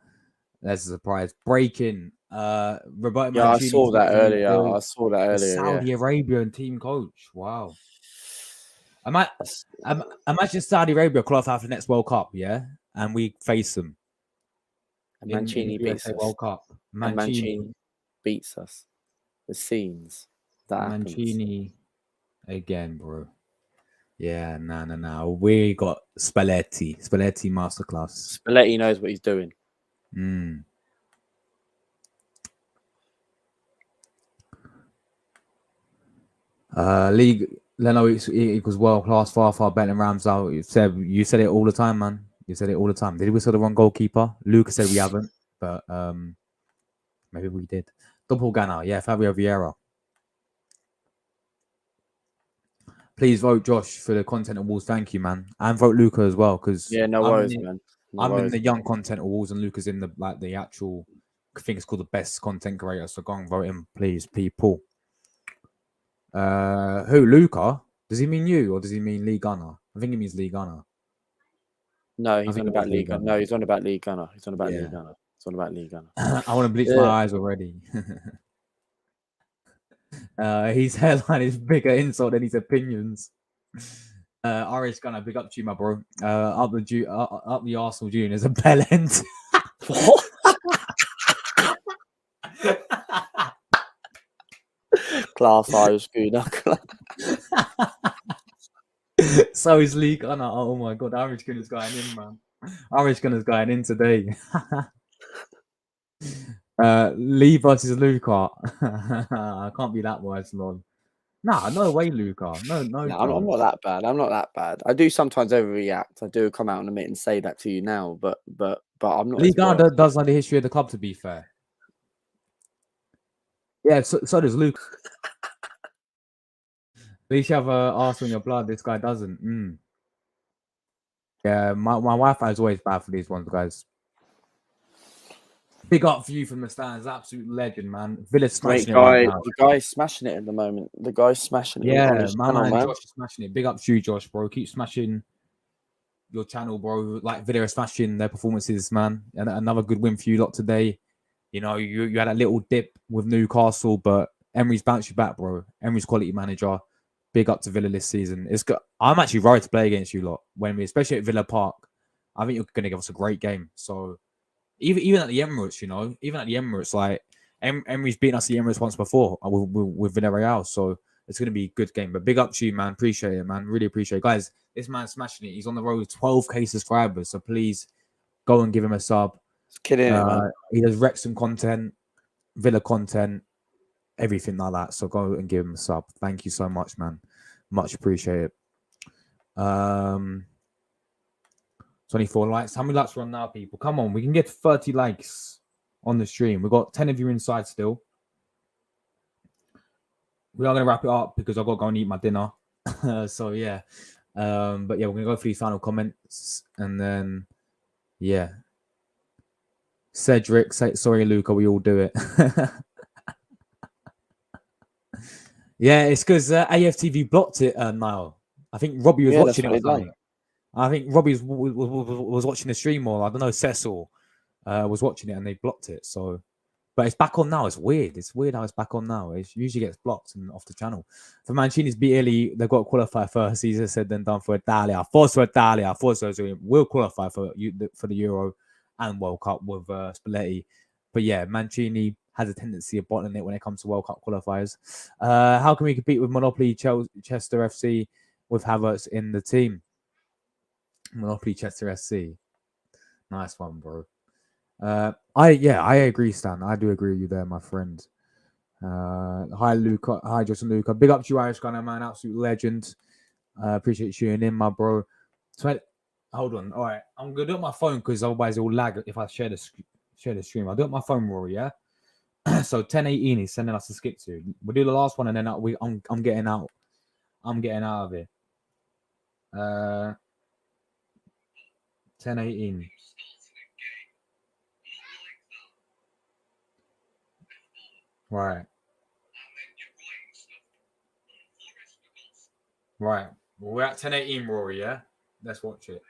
That's a surprise. Breaking. Roberto yeah, I saw that earlier. Saudi Arabian team coach. Wow. Imagine Saudi Arabia qualify for the next World Cup, yeah? And we face them. And Mancini beats us. World Cup. Mancini beats us. The scenes. That Mancini again, bro. Yeah, no. We got Spalletti. Spalletti masterclass. Spalletti knows what he's doing. League Leno equals world class, far better than Ramsdale. You said it all the time, man. You said it all the time. Did we whistle the wrong goalkeeper? Lucas said we haven't, but maybe we did. Doppelganger, yeah, Fabio Vieira. Please vote Josh for the content awards. Thank you, man, and vote Luca as well, because no worries, man. I'm in the young content awards, and Luca's in the actual think it's called the best content creator. So go and vote him, please, people. Who? Luca? Does he mean you or does he mean Lee Gunner? I think he means Lee Gunner. No, he's think on it was about Lee Lee Gunner. Gunner. No, he's on about Lee Gunner. He's on about Yeah. Lee Gunner. He's on about Lee Gunner. I want to bleach my eyes already. His hairline is bigger insult than his opinions. Irish Gunner, big up to you, my bro. Up the Arsenal juniors a bell end. What? Class Irish Gooner. So is Lee Gunner. Oh my god, Irish Gunner's going in, man. Irish Gunner's going in today. Lee versus Luca. I can't be that worse, Lord. Nah, no way, Luca. No, No, I'm not that bad. I'm not that bad. I do sometimes overreact. I do come out and admit and say that to you now, but I'm not. Lee as Gunner worse. does like the history of the club, to be fair. Yeah, so does Luke. At least you have Arsenal in your blood. This guy doesn't. Yeah, my Wi-Fi is always bad for these ones, guys. Big up for you from the stands. Absolute legend, man. Villa's smashing it right now. The guy's smashing it at the moment. The guy's smashing it. Yeah, on his my channel, man Josh is smashing it. Big up to you, Josh, bro. Keep smashing your channel, bro. Like Villa are smashing their performances, man. And another good win for you lot today. You know, you had a little dip with Newcastle, but Emery's bounced you back, bro. Emery's quality manager. Big up to Villa this season. It's good. I'm actually worried to play against you lot especially at Villa Park. I think you're going to give us a great game. So even at the Emirates, you know, like Emery's beaten us at the Emirates once before with Villarreal. So it's going to be a good game. But big up to you, man. Appreciate it, man. Really appreciate it. Guys, this man's smashing it. He's on the road with 12K subscribers. So please go and give him a sub. It's kidding it, man. He does Wrexham content, Villa content, everything like that. So go and give him a sub. Thank you so much, man. Much appreciated. 24 likes. How many likes are on now, people? Come on, we can get 30 likes on the stream. We've got 10 of you inside still. We are going to wrap it up because I've got to go and eat my dinner. So, yeah. But, yeah, we're going to go through these final comments. And then, yeah. Cedric, sorry, Luca, we all do it. Yeah, it's because AFTV blocked it, Niall. I think Robbie was watching it or something. I think Robbie was watching the stream, or I don't know, Cecil was watching it and they blocked it. So, but it's back on now. It's weird. It's weird how it's back on now. It usually gets blocked and off the channel. For Mancini's beat Italy, they've got to qualify first. Easier said than done for Italia. Forza Italia. Forza will qualify for the Euro and World Cup with Spalletti. But yeah, Mancini has a tendency of bottling it when it comes to World Cup qualifiers. How can we compete with Monopoly Chester FC with Havertz in the team? Monopoly Chester SC. Nice one, bro. I agree, Stan. I do agree with you there, my friend. Hi, Luca. Hi, Justin Luca. Big up to you, Irish Gunner, man. Absolute legend. Appreciate you tuning in, my bro. Hold on. All right. I'm going to do it on my phone because otherwise it will lag if I share the stream. I'll do it on my phone, Rory, yeah? So 10:18 is sending us to skip to. We'll do the last one and then I'm getting out. I'm getting out of it. 10:18. Right. Right. Well, we're at 10:18, Rory, yeah? Let's watch it.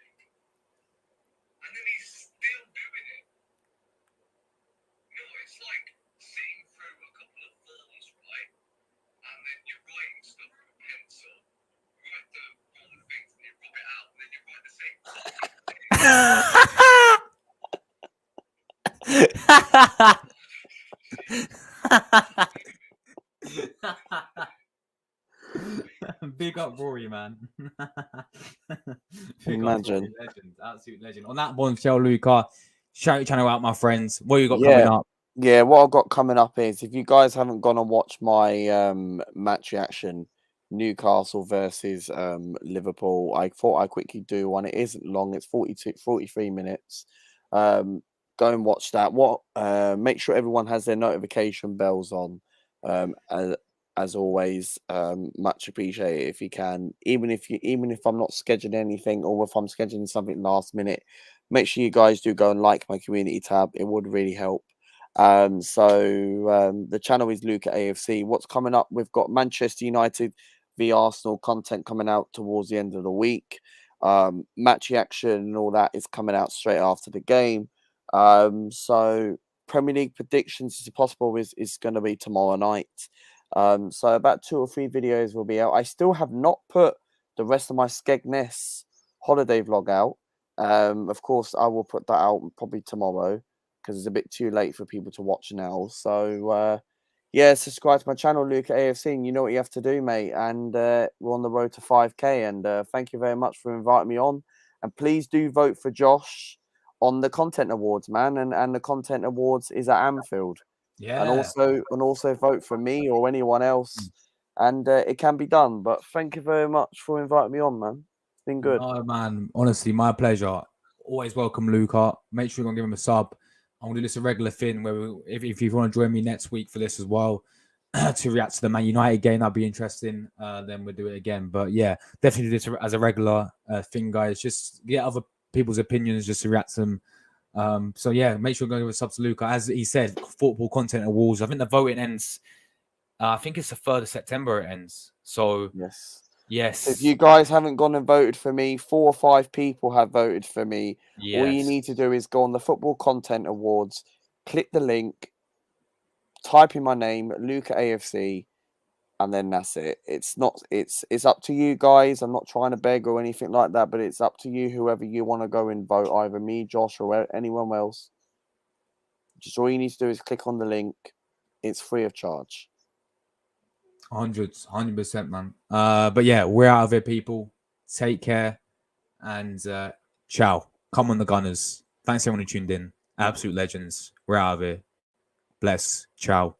Big up Rory, man. Imagine. Legend, absolute legend. On that bombshell, Luca, shout your channel out, my friends. What you got coming up? Yeah, what I've got coming up is, if you guys haven't gone and watched my match reaction, Newcastle versus Liverpool, I thought I'd quickly do one. It isn't long. It's 43 minutes. Go and watch that. Make sure everyone has their notification bells on. As always, much appreciated if you can. Even if I'm not scheduling anything, or if I'm scheduling something last minute, make sure you guys do go and like my community tab. It would really help. The channel is Luke at AFC. What's coming up? We've got Manchester United v Arsenal content coming out towards the end of the week. Match reaction and all that is coming out straight after the game. So Premier League predictions, is possible, is going to be tomorrow night. So about 2 or 3 videos will be out. I still have not put the rest of my Skegness holiday vlog out. Of course, I will put that out probably tomorrow because it's a bit too late for people to watch now. So yeah, subscribe to my channel, Luke at AFC, and you know what you have to do, mate. And we're on the road to 5K. And thank you very much for inviting me on. And please do vote for Josh on the Content Awards, man. And the Content Awards is at Anfield. Yeah. And also vote for me or anyone else. And it can be done. But thank you very much for inviting me on, man. It's been good. Oh, man. Honestly, my pleasure. Always welcome Luca. Make sure you're going to give him a sub. I'm going to do this a regular thing where if you want to join me next week for this as well to react to the Man United game, that'd be interesting. Then we'll do it again. But yeah, definitely do this as a regular thing, guys. Just get other people's opinions just to react to them. So yeah, make sure you're going to give a sub to Luca. As he said, Football Content Awards. I think the voting ends. I think it's the 3rd of September it ends. So yes. If you guys haven't gone and voted for me, 4 or 5 people have voted for me. Yes. All you need to do is go on the Football Content Awards, click the link, type in my name, Luke at AFC, and then that's it. It's up to you guys. I'm not trying to beg or anything like that, but it's up to you, whoever you want to go and vote, either me, Josh, or anyone else. Just all you need to do is click on the link. It's free of charge. 100%, man. But yeah, we're out of here, people. Take care and ciao. Come on, the Gunners. Thanks everyone who tuned in. Absolute legends. We're out of here. Bless. Ciao.